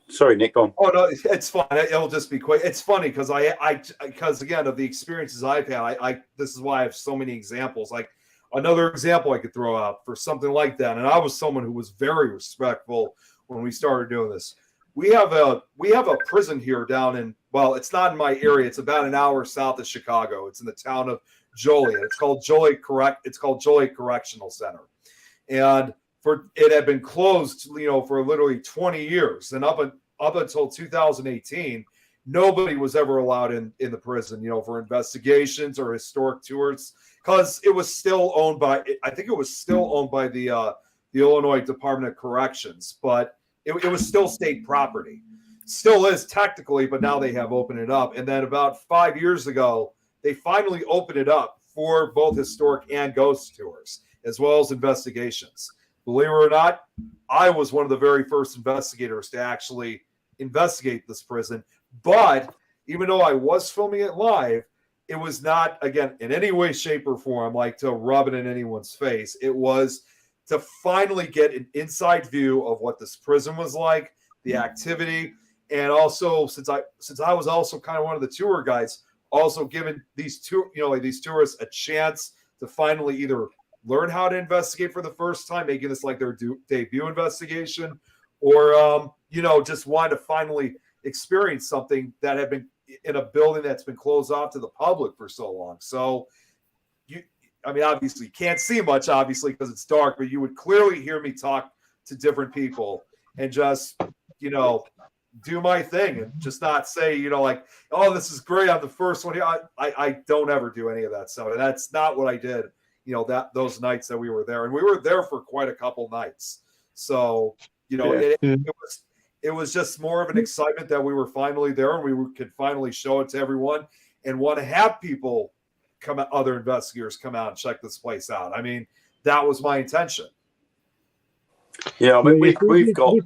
sorry, Nick, on. oh no, it's fine. It'll just be quick. It's funny because because again of the experiences I've had, I this is why I have so many examples. Like another example I could throw out for something like that, and I was someone who was very respectful when we started doing this. We have a prison here down in, well, it's not in my area. It's about an hour south of Chicago. It's in the town of Joliet. It's called Joliet Correctional Center, and it had been closed, for literally 20 years, and up until 2018, nobody was ever allowed in the prison, for investigations or historic tours, because it was still owned by, I think it was still owned by the Illinois Department of Corrections, but it was still state property. Still is technically, but now they have opened it up. And then about 5 years ago, they finally opened it up for both historic and ghost tours, as well as investigations. Believe it or not, I was one of the very first investigators to actually investigate this prison. But even though I was filming it live, it was not, again, in any way, shape, or form like to rub it in anyone's face. It was to finally get an inside view of what this prison was like, the activity, and also since I was also kind of one of the tour guides, also giving these tourists a chance to finally either learn how to investigate for the first time, making this like their debut investigation, or just wanted to finally experience something that had been in a building that's been closed off to the public for so long. So obviously you can't see much, obviously, because it's dark, but you would clearly hear me talk to different people and just, do my thing and just not say, like, oh, this is great, I'm the first one here. I don't ever do any of that stuff. And that's not what I did, those nights that we were there. And we were there for quite a couple nights. So, it was just more of an excitement that we were finally there and we could finally show it to everyone and want to have people other investigators come out and check this place out. I mean, that was my intention. Yeah, I mean, we've got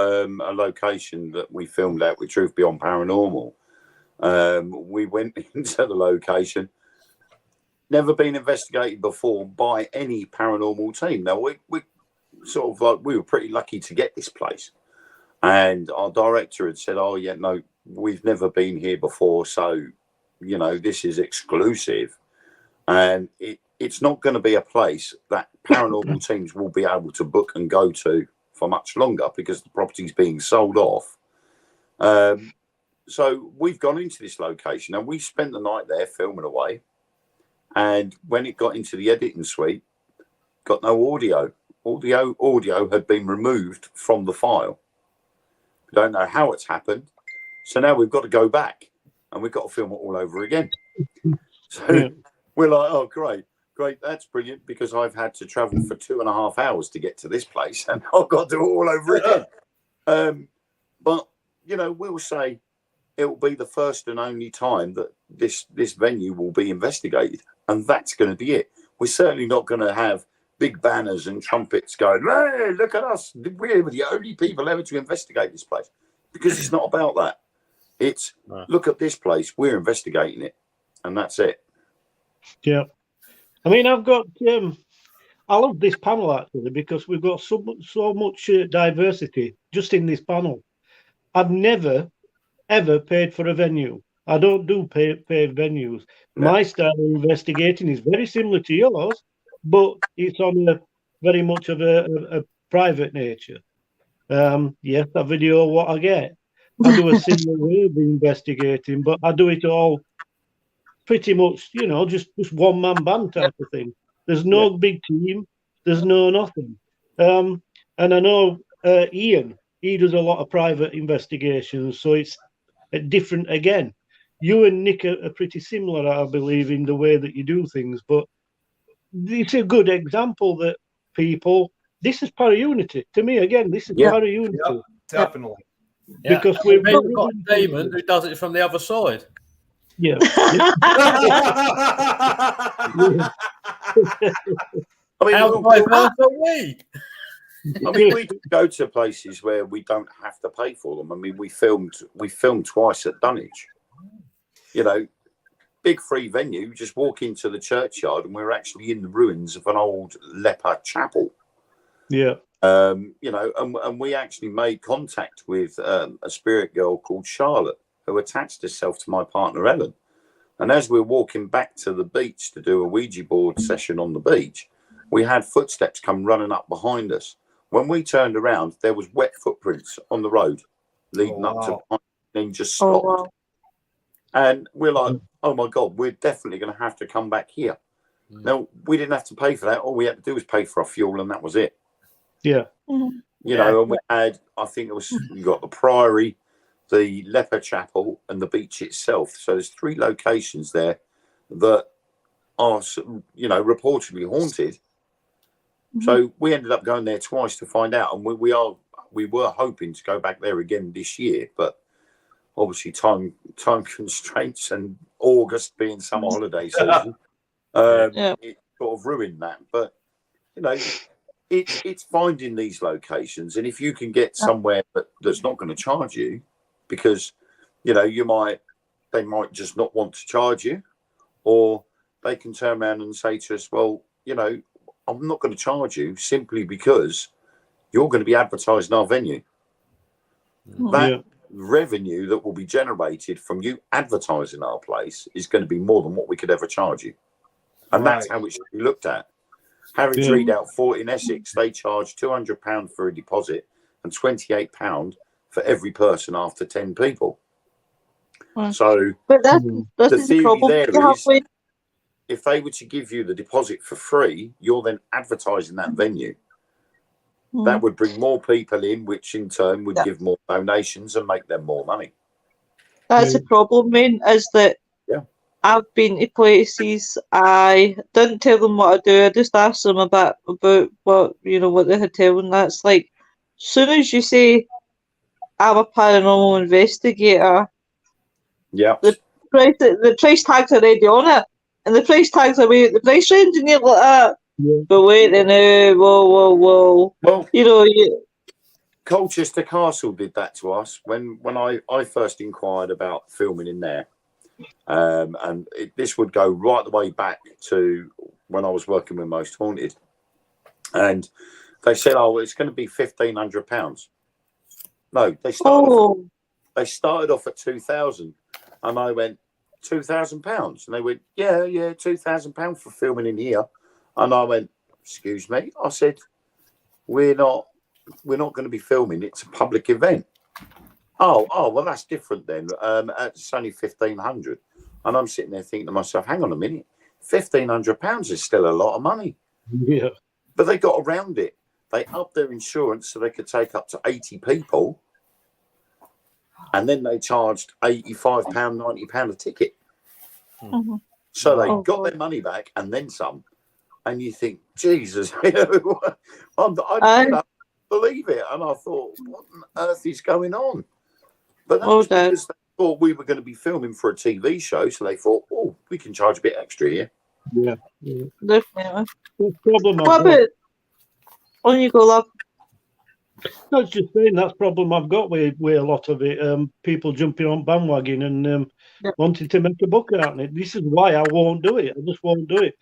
a location that we filmed at with Truth Beyond Paranormal. We went into the location, never been investigated before by any paranormal team. Now we were pretty lucky to get this place, and our director had said, "Oh yeah, no, we've never been here before, so this is exclusive, and it's not going to be a place that paranormal teams will be able to book and go to for much longer because the property's being sold off." So we've gone into this location and we spent the night there filming away. And when it got into the editing suite, got no audio. All the audio had been removed from the file. We don't know how it's happened. So now we've got to go back and we've got to film it all over again. So we're like, oh, great, that's brilliant, because I've had to travel for 2.5 hours to get to this place and I've got to do it all over again. But, we'll say it will be the first and only time that this venue will be investigated, and that's going to be it. We're certainly not going to have big banners and trumpets going, hey, look at us, we're the only people ever to investigate this place, because it's not about that. It's, look at this place, we're investigating it, and that's it. Yeah. I mean, I've got, I love this panel actually, because we've got so much diversity just in this panel. I've never, ever paid for a venue. I don't do paid venues. No. My style of investigating is very similar to yours, but it's on a very much of a private nature. Yes, I video what I get. I do a similar way of investigating, but I do it all pretty much, just one-man band type of thing. There's no big team. There's no nothing. And I know Ian, he does a lot of private investigations, so it's different again. You and Nick are pretty similar, I believe, in the way that you do things, but it's a good example that people. This is para-unity to me. Again, this is Yeah. para-unity. Yep, definitely. Yeah. Because we've we're got a demon who does it from the other side. Yeah. I mean, How diverse are we? we could go to places where we don't have to pay for them. I mean, we filmed twice at Dunwich. You know, big free venue. You just walk into the churchyard, and we're actually in the ruins of an old leper chapel. Yeah. You know, and we actually made contact with a spirit girl called Charlotte, who attached herself to my partner Ellen. And as we're walking back to the beach to do a Ouija board session on the beach, we had footsteps come running up behind us. When we turned around, there was wet footprints on the road leading up to behind, and just stopped. Oh, wow. And we're like, oh my God, we're definitely going to have to come back here. Now, we didn't have to pay for that. All we had to do was pay for our fuel, and that was it. Yeah. Mhm. You know, and we had, I think it was, you got the Priory, the Leper Chapel, and the beach itself. So there's 3 locations there that are, you know, reportedly haunted. So we ended up going there twice to find out, and we were hoping to go back there again this year, but obviously time constraints and August being summer holiday season, it sort of ruined that. But you know, it's finding these locations, and if you can get somewhere that's not going to charge you, because you know they might just not want to charge you, or they can turn around and say to us, well, you know, I'm not going to charge you simply because you're going to be advertising our venue. That revenue that will be generated from you advertising our place is going to be more than what we could ever charge you. And that's how it should be looked at. Harry's Readout Fort in Essex, they charge £200 for a deposit and £28 for every person after 10 people. So but this the is the theory problem. there is, if they were to give you the deposit for free, you're then advertising that venue. That would bring more people in, which in turn would give more donations and make them more money. That's the problem, Wayne, is that I've been to places, I didn't tell them what I do, I just asked them a bit about what they had told, and that's like, as soon as you say, I'm a paranormal investigator, the price tag's already on it, and the price tag's away at the price range, and you're like that. But wait a minute, whoa. Well, you Colchester Castle did that to us when I first inquired about filming in there. And this would go right the way back to when I was working with Most Haunted. And they said, oh, it's going to be £1,500. No, they started off at 2,000. And I went, £2,000? And they went, yeah, £2,000 for filming in here. And I went, excuse me? I said, we're not going to be filming. It's a public event. Oh, well, that's different then. It's only 1,500. And I'm sitting there thinking to myself, hang on a minute, £1,500 is still a lot of money. Yeah. But they got around it. They upped their insurance so they could take up to 80 people. And then they charged £85, £90 a ticket. So they got their money back and then some. And you think, Jesus, I didn't believe it. And I thought, what on earth is going on? But that was because they thought we were going to be filming for a TV show. So they thought, oh, we can charge a bit extra here. Yeah. definitely. What about on you go, love? No, it's just saying that's the problem I've got with a lot of it. People jumping on bandwagon and wanting to make a buck out of it. This is why I won't do it. I just won't do it.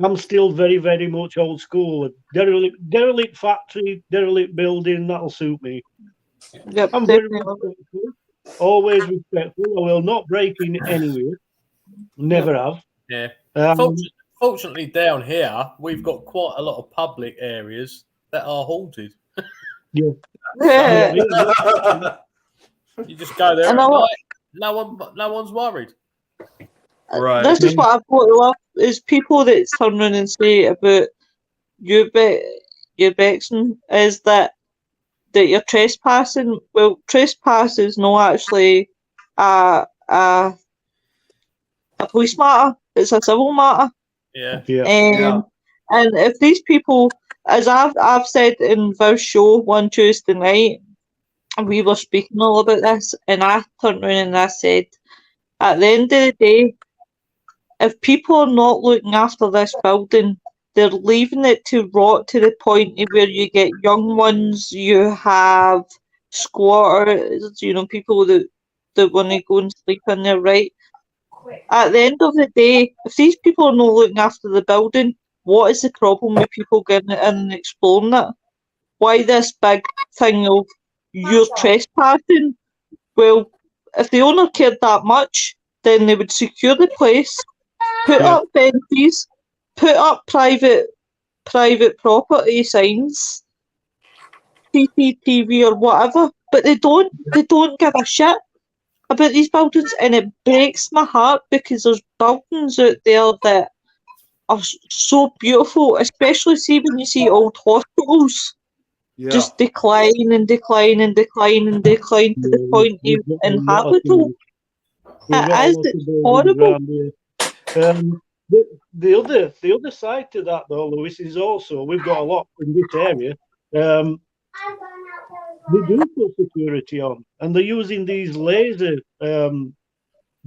I'm still very, very much old school. Derelict factory, derelict building, that'll suit me. Yep, I'm very respectful, always respectful. I will not break in anywhere. Never have. Yeah. Fortunately, down here, we've got quite a lot of public areas that are haunted. Yeah. You just go there at night. No one's worried. Right. This is what I've got to love is people that turn around and say about your Bexon is that you're trespassing. Well, trespass is not actually a police matter. It's a civil matter. Yeah. And if these people, as I've said in Vow's show one Tuesday night, and we were speaking all about this, and I turned around and I said, at the end of the day, if people are not looking after this building, they're leaving it to rot to the point of where you get young ones, you have squatters, people that want to go and sleep in there, right? At the end of the day, if these people are not looking after the building, what is the problem with people getting it in and exploring it? Why this big thing of you're trespassing? Well, if the owner cared that much, then they would secure the place, put Yeah. up fences, put up private property signs, CCTV or whatever. But they don't give a shit about these buildings, and it breaks my heart because there's buildings out there that are so beautiful, especially see when you see old hospitals Yeah. just decline and decline and decline and decline to the point We've of got a lot of inhabitable. things. We've got a It is, lot of it's buildings horrible. around here. The other side to that, though, Lewis, is also we've got a lot in this area. They do put security on, and they're using these laser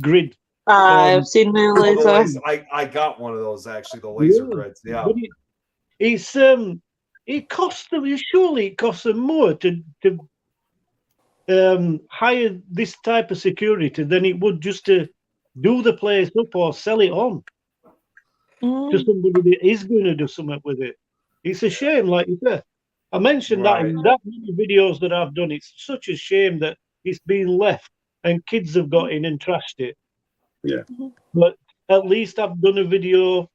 grid. I've seen the Oh, the laser. laser. I got one of those actually, the laser Yeah. grids. Yeah. But it costs them. Surely it costs them more to hire this type of security than it would just to do the place up or sell it on to somebody that is going to do something with it. It's a shame, like you said. I mentioned that in that many videos that I've done. It's such a shame that it's been left and kids have got in and trashed it. Yeah. But at least I've done a video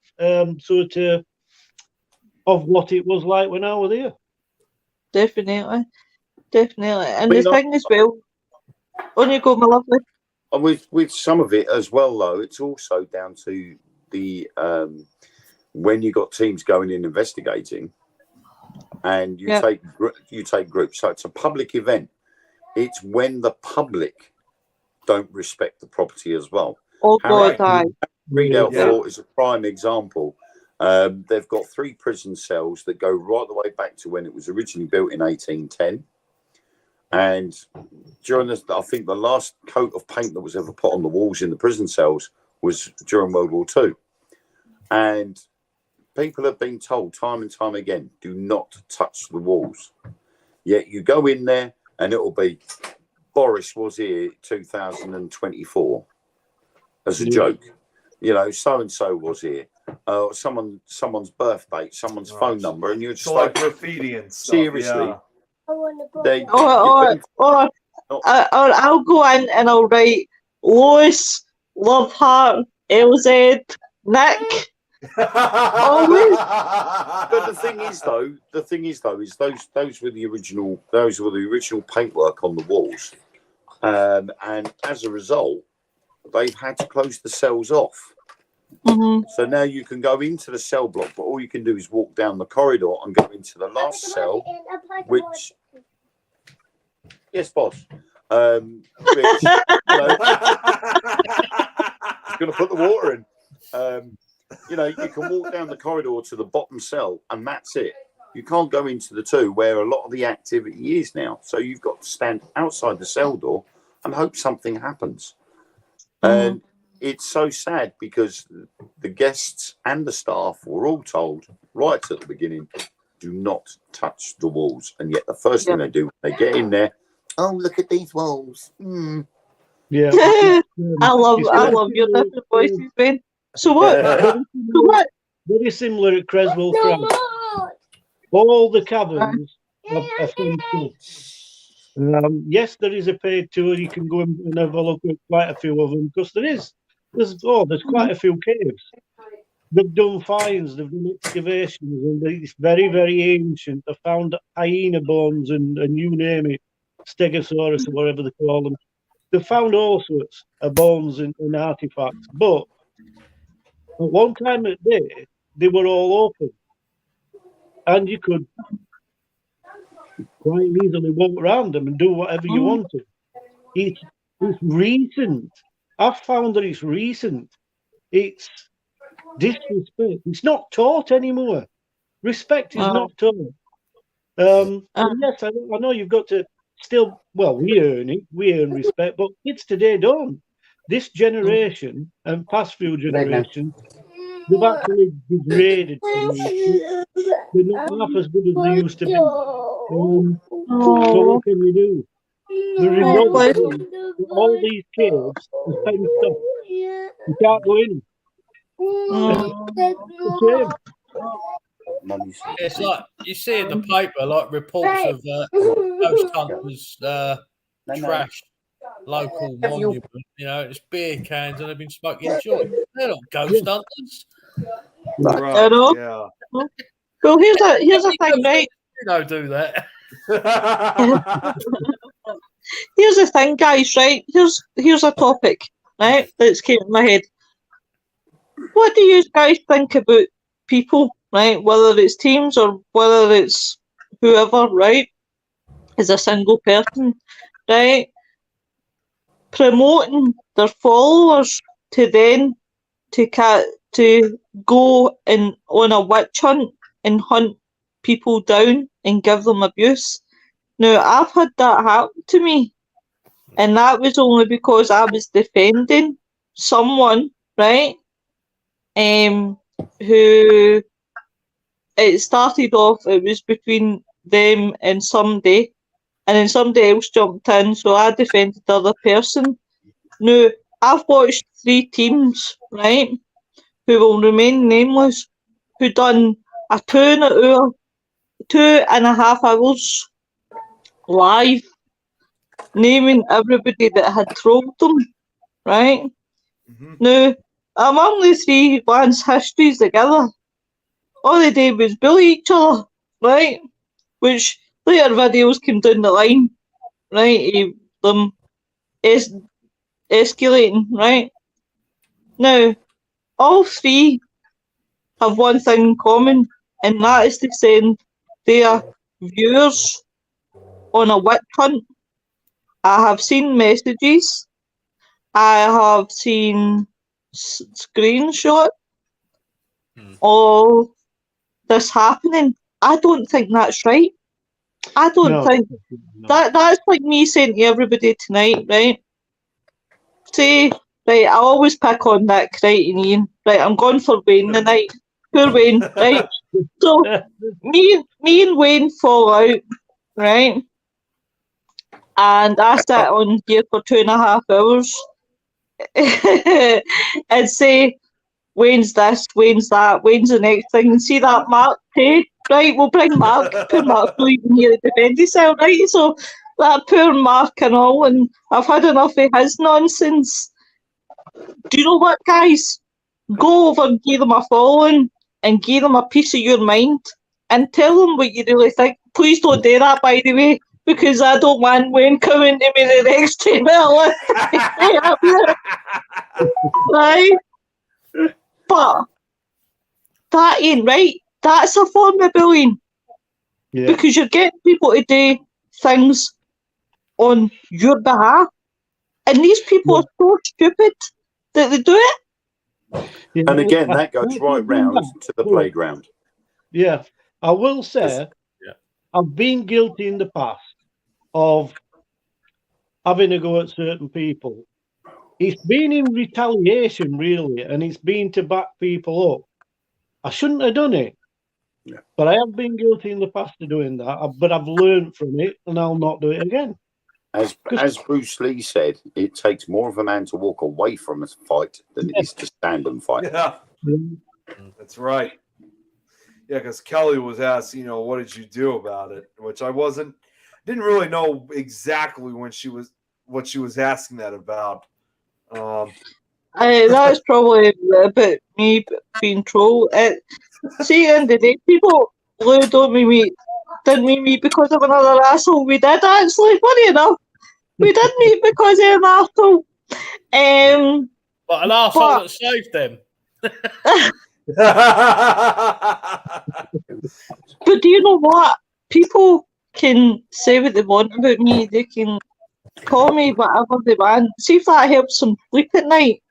sort of what it was like when I was there. Definitely. And But, the thing as well, on you go, my lovely. And with some of it as well, though, it's also down to the when you got teams going in investigating, and you take groups. So it's a public event. It's when the public don't respect the property as well. Oh God, Redale Fort is a prime example. They've got 3 prison cells that go right the way back to when it was originally built in 1810. And during this, I think the last coat of paint that was ever put on the walls in the prison cells was during World War II. And people have been told time and time again, do not touch the walls. Yet you go in there and it'll be, Boris was here 2024 as a joke. So-and-so was here. Someone's birth date, someone's phone number, and you're just like graffiti and stuff. Seriously. Yeah. I'll go in and I'll write Lois, Love Heart, LZ, Nick. Always. But the thing is though, is those were the original paintwork on the walls, and as a result, they've had to close the cells off. Mm-hmm. So now you can go into the cell block, but all you can do is walk down the corridor and go into the last cell, which, yes, boss, which, it's going to put the water in. You can walk down the corridor to the bottom cell, and that's it. You can't go into the 2 where a lot of the activity is now. So you've got to stand outside the cell door and hope something happens. And it's so sad because the guests and the staff were all told right at the beginning, do not touch the walls. And yet the first thing they do when they get in there, oh, look at these walls. Yeah. I love your different voices, Ben. So what? Very similar at Creswell Farm. All the cabins are fenced in. Yes, there is a paid tour. You can go and have a look at quite a few of them because there's quite a few caves. They've done finds, they've done excavations, and it's very, very ancient. They found hyena bones and you name it, Stegosaurus or whatever they call them. They found all sorts of bones and artifacts, but at one time of day, they were all open. And you could quite easily walk around them and do whatever you wanted. It's recent. I've found that it's recent. It's disrespect. It's not taught anymore. Respect is not taught. And yes, I know you've got to still, well, we earn respect, but kids today don't. This generation and past few generations, they've actually degraded to me. They're not half as good as they used to be. So what can you do? The result is that all these kids are saying stuff. You can't go in. It's a shame. It's like you see in the paper, like reports of ghost hunters trashed local monument. You know, it's beer cans and they've been smoking joint. They're not ghost hunters. Right. Yeah. Well, here's a thing, right? You don't do that. Here's the thing, guys, right? Here's a topic, right, that's came in my head. What do you guys think about people, right? Whether it's teams or whether it's whoever, right? As a single person, right? Promoting their followers to then to go and on a witch hunt and hunt people down and give them abuse. Now, I've had that happen to me, and that was only because I was defending someone, right? Who it started off, it was between them and somebody, and then somebody else jumped in, so I defended the other person. Now, I've watched 3 teams, right, who will remain nameless, who done a 2.5 hours live, naming everybody that had trolled them, right? Now, among the 3 ones' histories together, all they did was bully each other, right? Which later videos came down the line, right? Them escalating, right? Now, all 3 have one thing in common, and that is to send their viewers on a witch hunt. I have seen messages. I have seen screenshot of this happening. I don't think that's right. I don't think that's like me saying to everybody tonight, right? Say, right, I always pick on Nick, right, and Ian. Right, I'm going for Wayne tonight. Poor Wayne, right? So me and Wayne fall out, right? And I sit on here for 2.5 hours and say, Wayne's this, Wayne's that, Wayne's the next thing. And see that Mark Tate, right? We'll bring Mark. Poor Mark's not even here to defend himself, right? So that poor Mark and all, and I've had enough of his nonsense. Do you know what, guys? Go over and give them a following and give them a piece of your mind and tell them what you really think. Please don't do that, by the way, because I don't want Wayne coming to me the next time. Right? But that ain't right. That's a form of bullying. Yeah. Because you're getting people to do things on your behalf. And these people are so stupid that they do it. Yeah. And again, that goes right round to the playground. Yeah. I will say, I've been guilty in the past of having a go at certain people. It's been in retaliation, really, and it's been to back people up. I shouldn't have done it, but I have been guilty in the past of doing that, but I've learned from it, and I'll not do it again. As Bruce Lee said, it takes more of a man to walk away from a fight than it is to stand and fight. Yeah, that's right. Yeah, because Kelly was asked, what did you do about it? Which didn't really know exactly what she was asking that about. That's probably about me being trolled. See, in the day, people didn't mean me because of another asshole. We did actually, funny enough. We did meet because of an asshole. But an asshole that saved them. But do you know what? People can say what they want about me. They can call me whatever they want. See if that helps them sleep at night.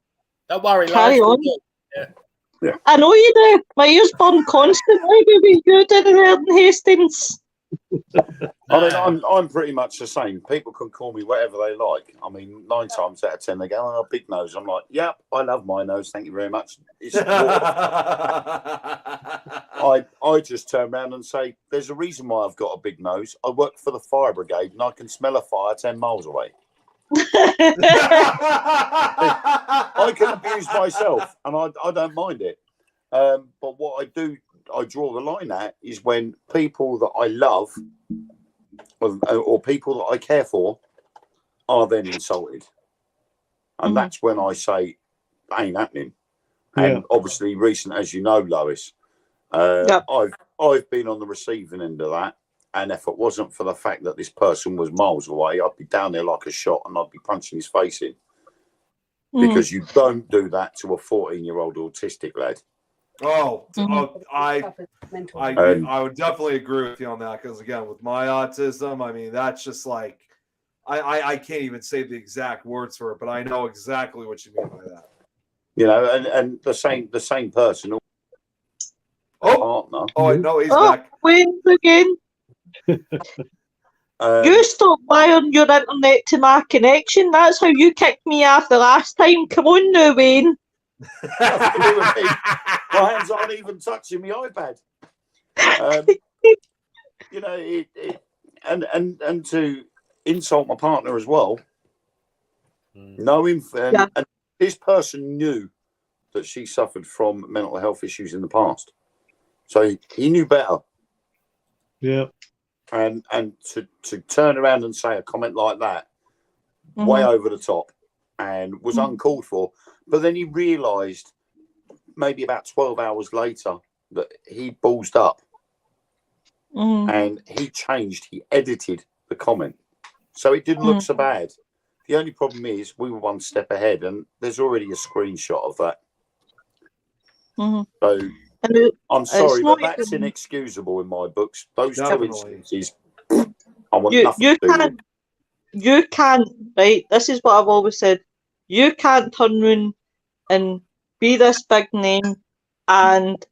Don't worry, carry on. Yeah. I know you do. My ears burn constantly, baby. You did it there in Hastings. I mean, I'm pretty much the same. People can call me whatever they like. I mean, 9 times out of 10 they go, "Oh, big nose." I'm like, "Yep, I love my nose. Thank you very much." It's I just turn around and say, "There's a reason why I've got a big nose. I work for the fire brigade, and I can smell a fire 10 miles away. I can abuse myself, and I don't mind it. But what I draw the line at is when people that I love or people that I care for are then insulted. And that's when I say, ain't happening. And obviously, recent, as you know, Lois, I've been on the receiving end of that. And if it wasn't for the fact that this person was miles away, I'd be down there like a shot and I'd be punching his face in. Because you don't do that to a 14-year-old autistic lad. I would definitely agree with you on that, because again, with my autism, I mean, that's just like I can't even say the exact words for it, but I know exactly what you mean by that. You know, and the same person. Partner. Oh no, he's back. Wayne again. You stopped on your internet to my connection. That's how you kicked me off the last time. Come on now, Wayne. My hands aren't even touching my iPad. You know, and to insult my partner as well. Knowing and this person knew that she suffered from mental health issues in the past, so he knew better. Yeah. And to turn around and say a comment like that, way over the top, and was uncalled for. But then he realised, maybe about 12 hours later, that he ballsed up, and he changed. He edited the comment, so it didn't look so bad. The only problem is we were one step ahead, and there's already a screenshot of that. So. I'm sorry, but that's inexcusable in my books. Those two instances, I want nothing to do with. You can't, right? This is what I've always said. You can't turn around and be this big name and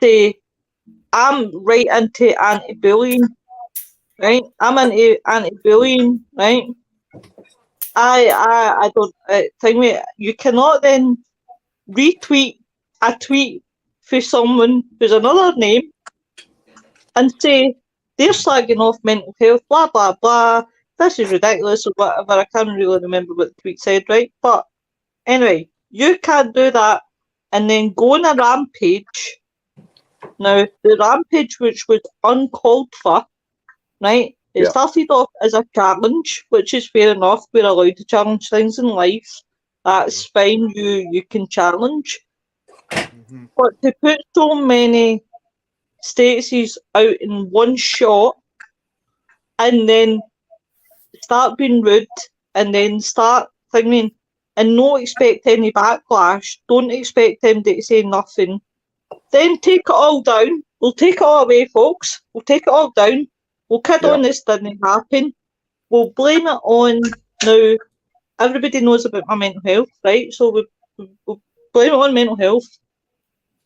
say, I'm right into anti-bullying, right? I'm into anti-bullying, right? I don't think you cannot then retweet a tweet for someone who's another name and say they're slagging off mental health, blah blah blah, this is ridiculous or whatever. I can't really remember what the tweet said, right? But anyway, you can't do that and then go on a rampage. Now the rampage, which was uncalled for, right? It started off as a challenge, which is fair enough. We're allowed to challenge things in life. That's fine. You can challenge. But to put so many statuses out in one shot and then start being rude and then start thinking and not expect any backlash, don't expect them to say nothing, then take it all down. We'll take it all away, folks. We'll take it all down. We'll kid on this didn't happen. We'll blame it on now. Everybody knows about my mental health, right? So we'll blame it on mental health.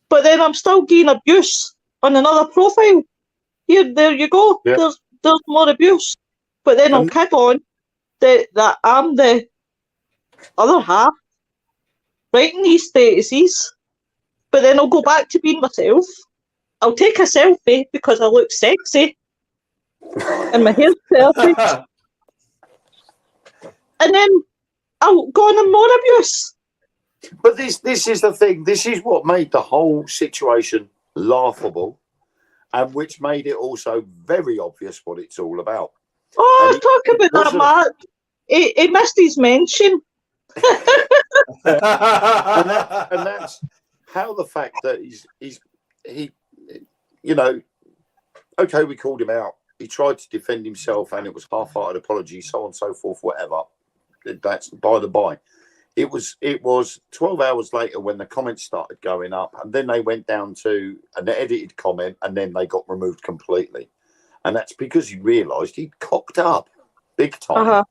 But then I'm still getting abuse on another profile. There you go. Yeah. There's more abuse. But then I'll kid on that I'm the other half writing these statuses. But then I'll go back to being myself. I'll take a selfie because I look sexy. And my hair's perfect. And then I'll go on and more abuse. But this is the thing. This is what made the whole situation laughable, and which made it also very obvious what it's all about. Oh, talk about that, Mark. He missed his mention. and that's how the fact that he you know, okay, we called him out. He tried to defend himself, and it was half-hearted apology, so on and so forth, whatever. That's by the by. It was 12 hours later when the comments started going up, and then they went down to an edited comment, and then they got removed completely. And that's because he realised he'd cocked up big time.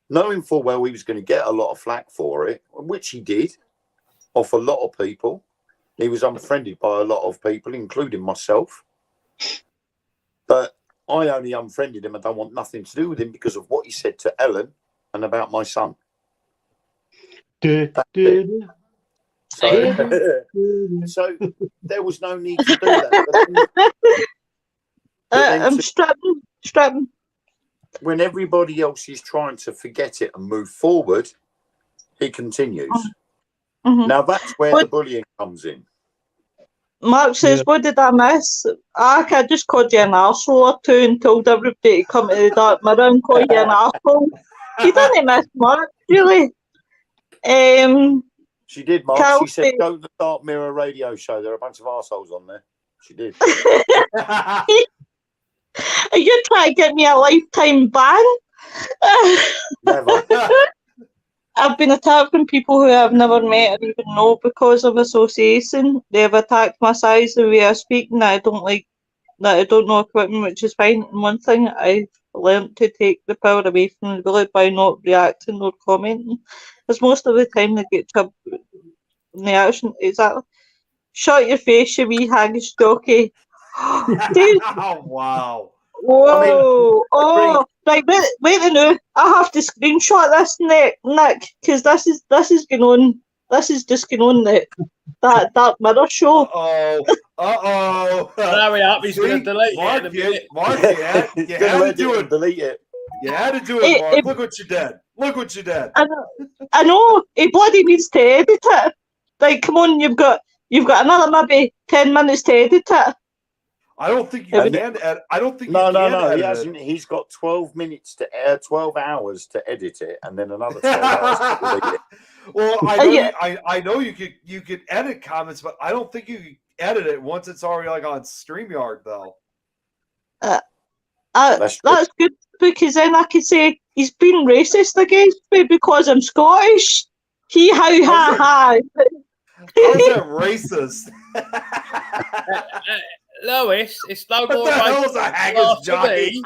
Knowing full well he was going to get a lot of flack for it, which he did, off a lot of people, He was unfriended by a lot of people, including myself. But I only unfriended him. I don't want nothing to do with him because of what he said to Ellen and about my son. So there was no need to do that. I'm strapping. When everybody else is trying to forget it and move forward, he continues. Mm-hmm. Now that's where the bullying comes in. Mark says, what did I miss? I just called you an arsehole or two and told everybody to come to the dark mirror and call you an arsehole. You didn't miss Mark, really. She did, Mark. Cal she said, go to the Dark Mirror radio show. There are a bunch of arseholes on there. She did. Are you trying to get me a lifetime ban? Never. I've been attacked from people who I've never met or even know because of association. They have attacked my size, the way I speak, and I don't know equipment, which is fine. And one thing I've learned to take the power away from the bully by not reacting or commenting. Because most of the time they get trouble in the action. Exactly. Shut your face, you wee haggis jockey. Wow. Whoa! Right, wait a minute. I have to screenshot this, Nick, because this is going on. This is just going on that mirror show. Hurry up! He's going to delete it. Mark, you had to do it. Delete it. You had to do it, Mark. Look what you did. Look what you did. I know. He bloody needs to edit it. Like, come on, you've got another maybe 10 minutes to edit it. I don't think you can. I don't think no, edit he hasn't. He's got 12 minutes to 12 hours to edit it, and then another 12 hours to delete it. Well, I know you could edit comments, but I don't think you can edit it once it's already like on StreamYard though. That's good, because then I could say he's been racist against me because I'm Scottish. Ha. How's that racist? Lois, it's no more. What the hell is a haggis jockey?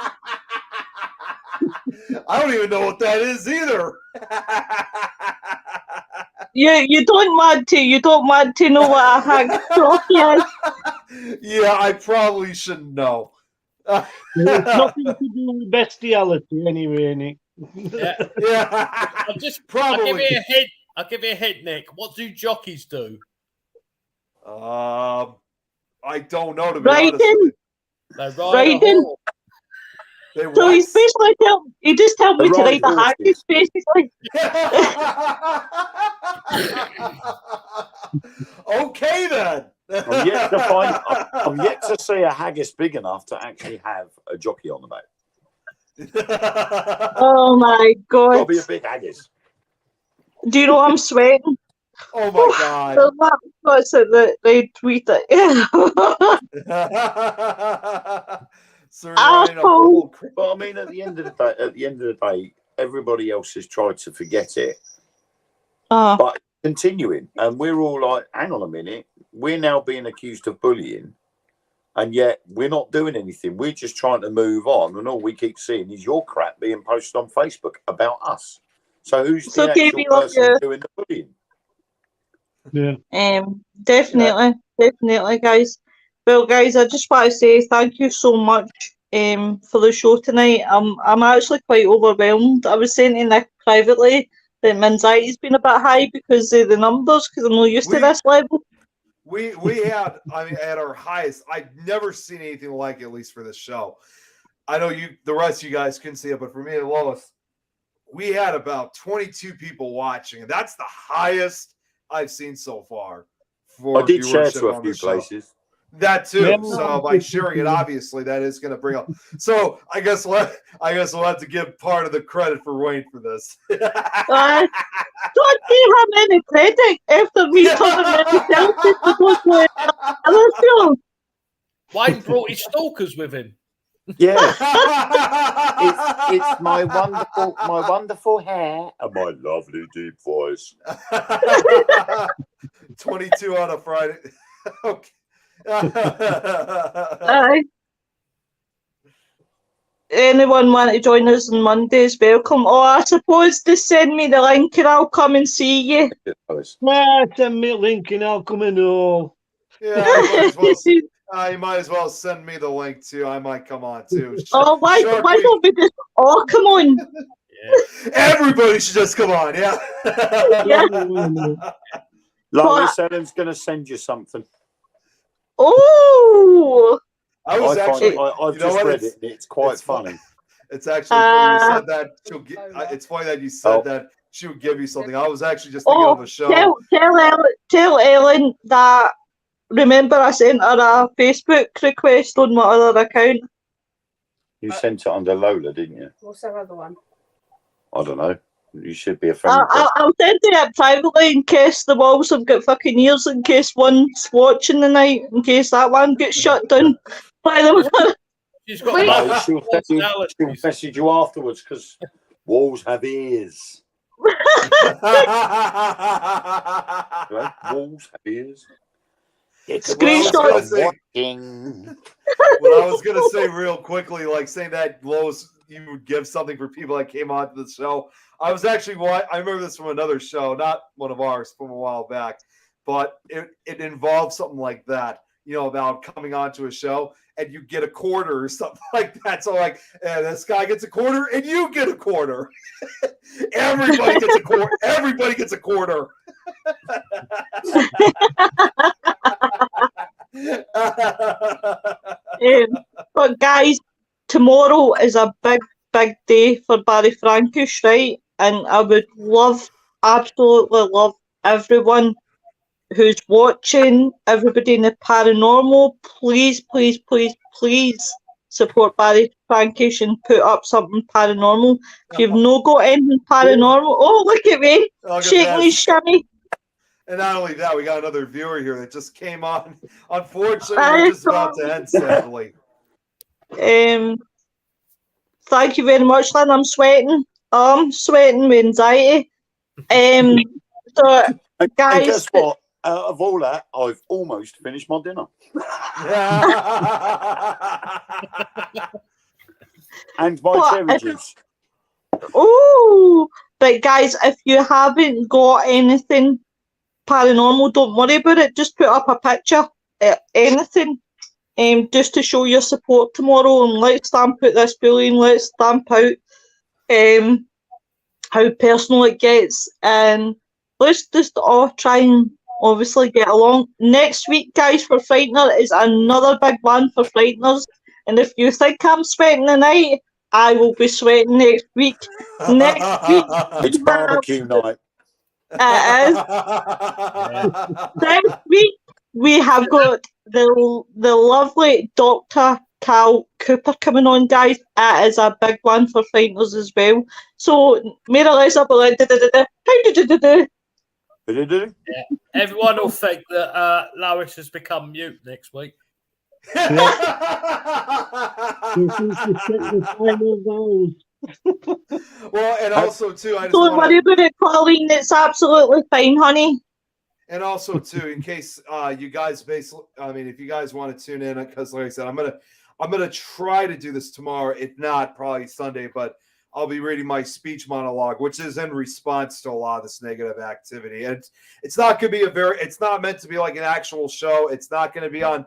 I don't even know what that is either. You don't want to know what a haggis jockey is. Yeah, I probably shouldn't know. It's nothing to do with bestiality anyway, Nick. Yeah. I'll give you a hint, Nick. What do jockeys do? I don't know, to be honest with you. Riding. So he's basically he just told me to ride the haggis, basically. Okay then. I'm yet to see a haggis big enough to actually have a jockey on the back. Oh my god! It'll be a big haggis. Do you know I'm sweating? Oh my god! What's it that they tweet it? But I mean, at the end of the day, everybody else has tried to forget it. But continuing, and we're all like, hang on a minute, we're now being accused of bullying, and yet we're not doing anything. We're just trying to move on, and all we keep seeing is your crap being posted on Facebook about us. So who's the actual person doing the bullying? Yeah. Definitely, guys. Well, guys, I just want to say thank you so much for the show tonight. I'm actually quite overwhelmed. I was saying to Nick privately that my anxiety's been a bit high because of the numbers, because I'm not used to this level. We had, at our highest, I've never seen anything like it, at least for this show. I know the rest of you guys couldn't see it, but for me and Lois, we had about 22 people watching, and that's the highest I've seen so far. I did share to a few places. That too. Yeah. So by sharing it, obviously that is going to bring up. So I guess we'll have to give part of the credit for Wayne for this. Don't give him any credit after me talking about himself. Wayne brought his stalkers with him. Yeah, it's my wonderful hair and my lovely deep voice. 22 on a Friday. Okay. Anyone want to join us on Mondays? Welcome. Oh, I suppose just send me the link and I'll come and see you. Send me a link and I'll come and all. You might as well send me the link too. I might come on too. Oh, why don't we just all come on? Yeah. Everybody should just come on. Yeah. Lois Ellen's going to send you something. Oh, I was actually. I've just read it. And it's quite funny. It's actually funny you said that. It's funny that you said that she would give you something. I was actually just thinking of a show. Tell Ellen that. Remember, I sent her a Facebook request on my other account. You sent it under Lola, didn't you? What's our other one? I don't know. You should be a friend. I'll send it privately in case the walls have got fucking ears, in case one's watching the night, in case that one gets shut down by them. She's got No, she'll message you afterwards because walls have ears. Walls have ears. Screenshot. What I was gonna say real quickly, like saying that Lois, you would give something for people that came onto the show. I was actually I remember this from another show, not one of ours, from a while back, but it involved something like that. About coming onto a show and you get a quarter or something like that. So like, this guy gets a quarter and you get a quarter. Everybody gets a quarter. Everybody gets a quarter. But guys, tomorrow is a big day for Barry Frankish, right? And I would absolutely love everyone who's watching, everybody in the paranormal, please support Barry Frankish and put up something paranormal. If you've no got anything paranormal, look at me, shaking his shimmy. And not only that, we got another viewer here that just came on. Unfortunately, we're just about to end, sadly. Thank you very much, Lynn. I'm sweating with anxiety. So, guys, and guess what? Out of all that, I've almost finished my dinner. And my cherry juice. Oh, but guys, if you haven't got anything paranormal, don't worry about it. Just put up a picture, anything, just to show your support tomorrow. And let's stamp out this bullying. Let's stamp out how personal it gets, and let's just all try and obviously get along. Next week, guys, for Frightner is another big one for Frightners. And if you think I'm sweating tonight, I will be sweating next week. Next week, it's barbecue night. It is. Next week, we have got the lovely Dr. Cal Cooper coming on, guys. It is a big one for Frightners as well. So, Mary Lisa, yeah. Everyone will think that Lois has become mute next week. Well, and also too, I just don't worry about it, Colleen. It's absolutely fine, honey. And also too, in case you guys if you guys want to tune in, because like I said, I'm gonna try to do this tomorrow. If not, probably Sunday, but I'll be reading my speech monologue, which is in response to a lot of this negative activity. And it's not going to be it's not meant to be like an actual show. It's not going to be on,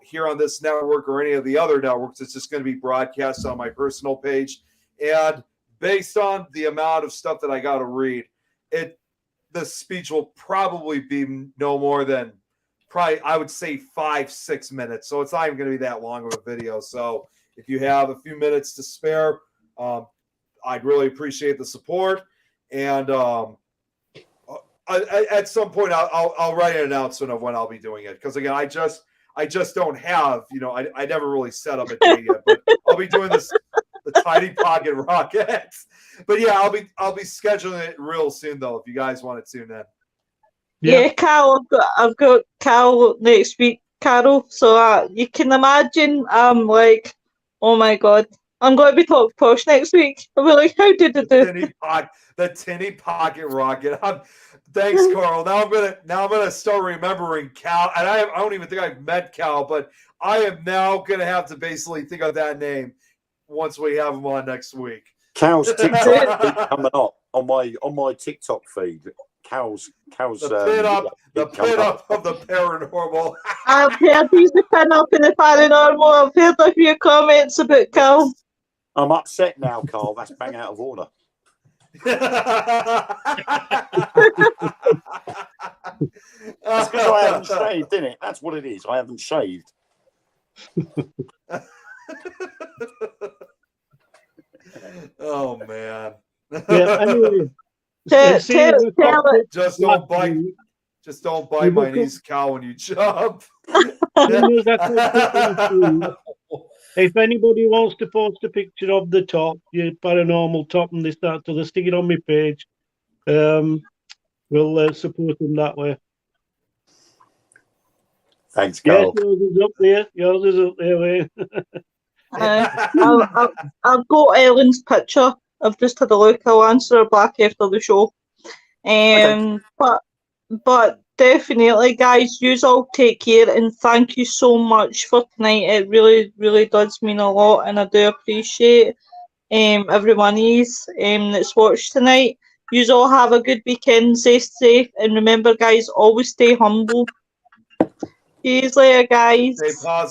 here on this network or any of the other networks. It's just going to be broadcast on my personal page. And based on the amount of stuff that I got to read, the speech will probably be no more than I would say 5-6 minutes. So it's not even going to be that long of a video. So if you have a few minutes to spare, I'd really appreciate the support, and at some point I'll write an announcement of when I'll be doing it, because again I just don't have I never really set up a date yet, but I'll be doing the Tiny Pocket Rockets. But yeah, I'll be scheduling it real soon though, if you guys want to tune in. Yeah, Carol, I've got Carol next week, Carol. So you can imagine I'm like, oh my god. I'm going to be talking posh next week. I'll be like, how did it do? The Tinny Pocket Rocket. Thanks, Carl. Now I'm gonna start remembering Cal, and I don't even think I've met Cal, but I am now gonna have to basically think of that name once we have him on next week. Cal's TikTok feed coming up on my TikTok feed. Cal's the pin up of the paranormal. I've heard he's the pin up in the paranormal. I've heard a few comments about Cal. I'm upset now, Carl. That's bang out of order. That's because I haven't shaved, isn't it? That's what it is. I haven't shaved. Oh man. Yeah, anyway, Just don't bite. Just don't bite my niece Cal when you jump. If anybody wants to post a picture of the top, your paranormal top, and they start to stick it on my page, we'll support them that way. Thanks, Carl. Yes, yours is up there. Yours is up there, Wayne. I've got Ellen's picture. I've just had a look. I'll answer her back after the show. But definitely, guys, you all take care, and thank you so much for tonight. It really, really does mean a lot, and I do appreciate everyone that's watched tonight. You all have a good weekend, stay safe, and remember, guys, always stay humble. See you later, guys. Stay positive.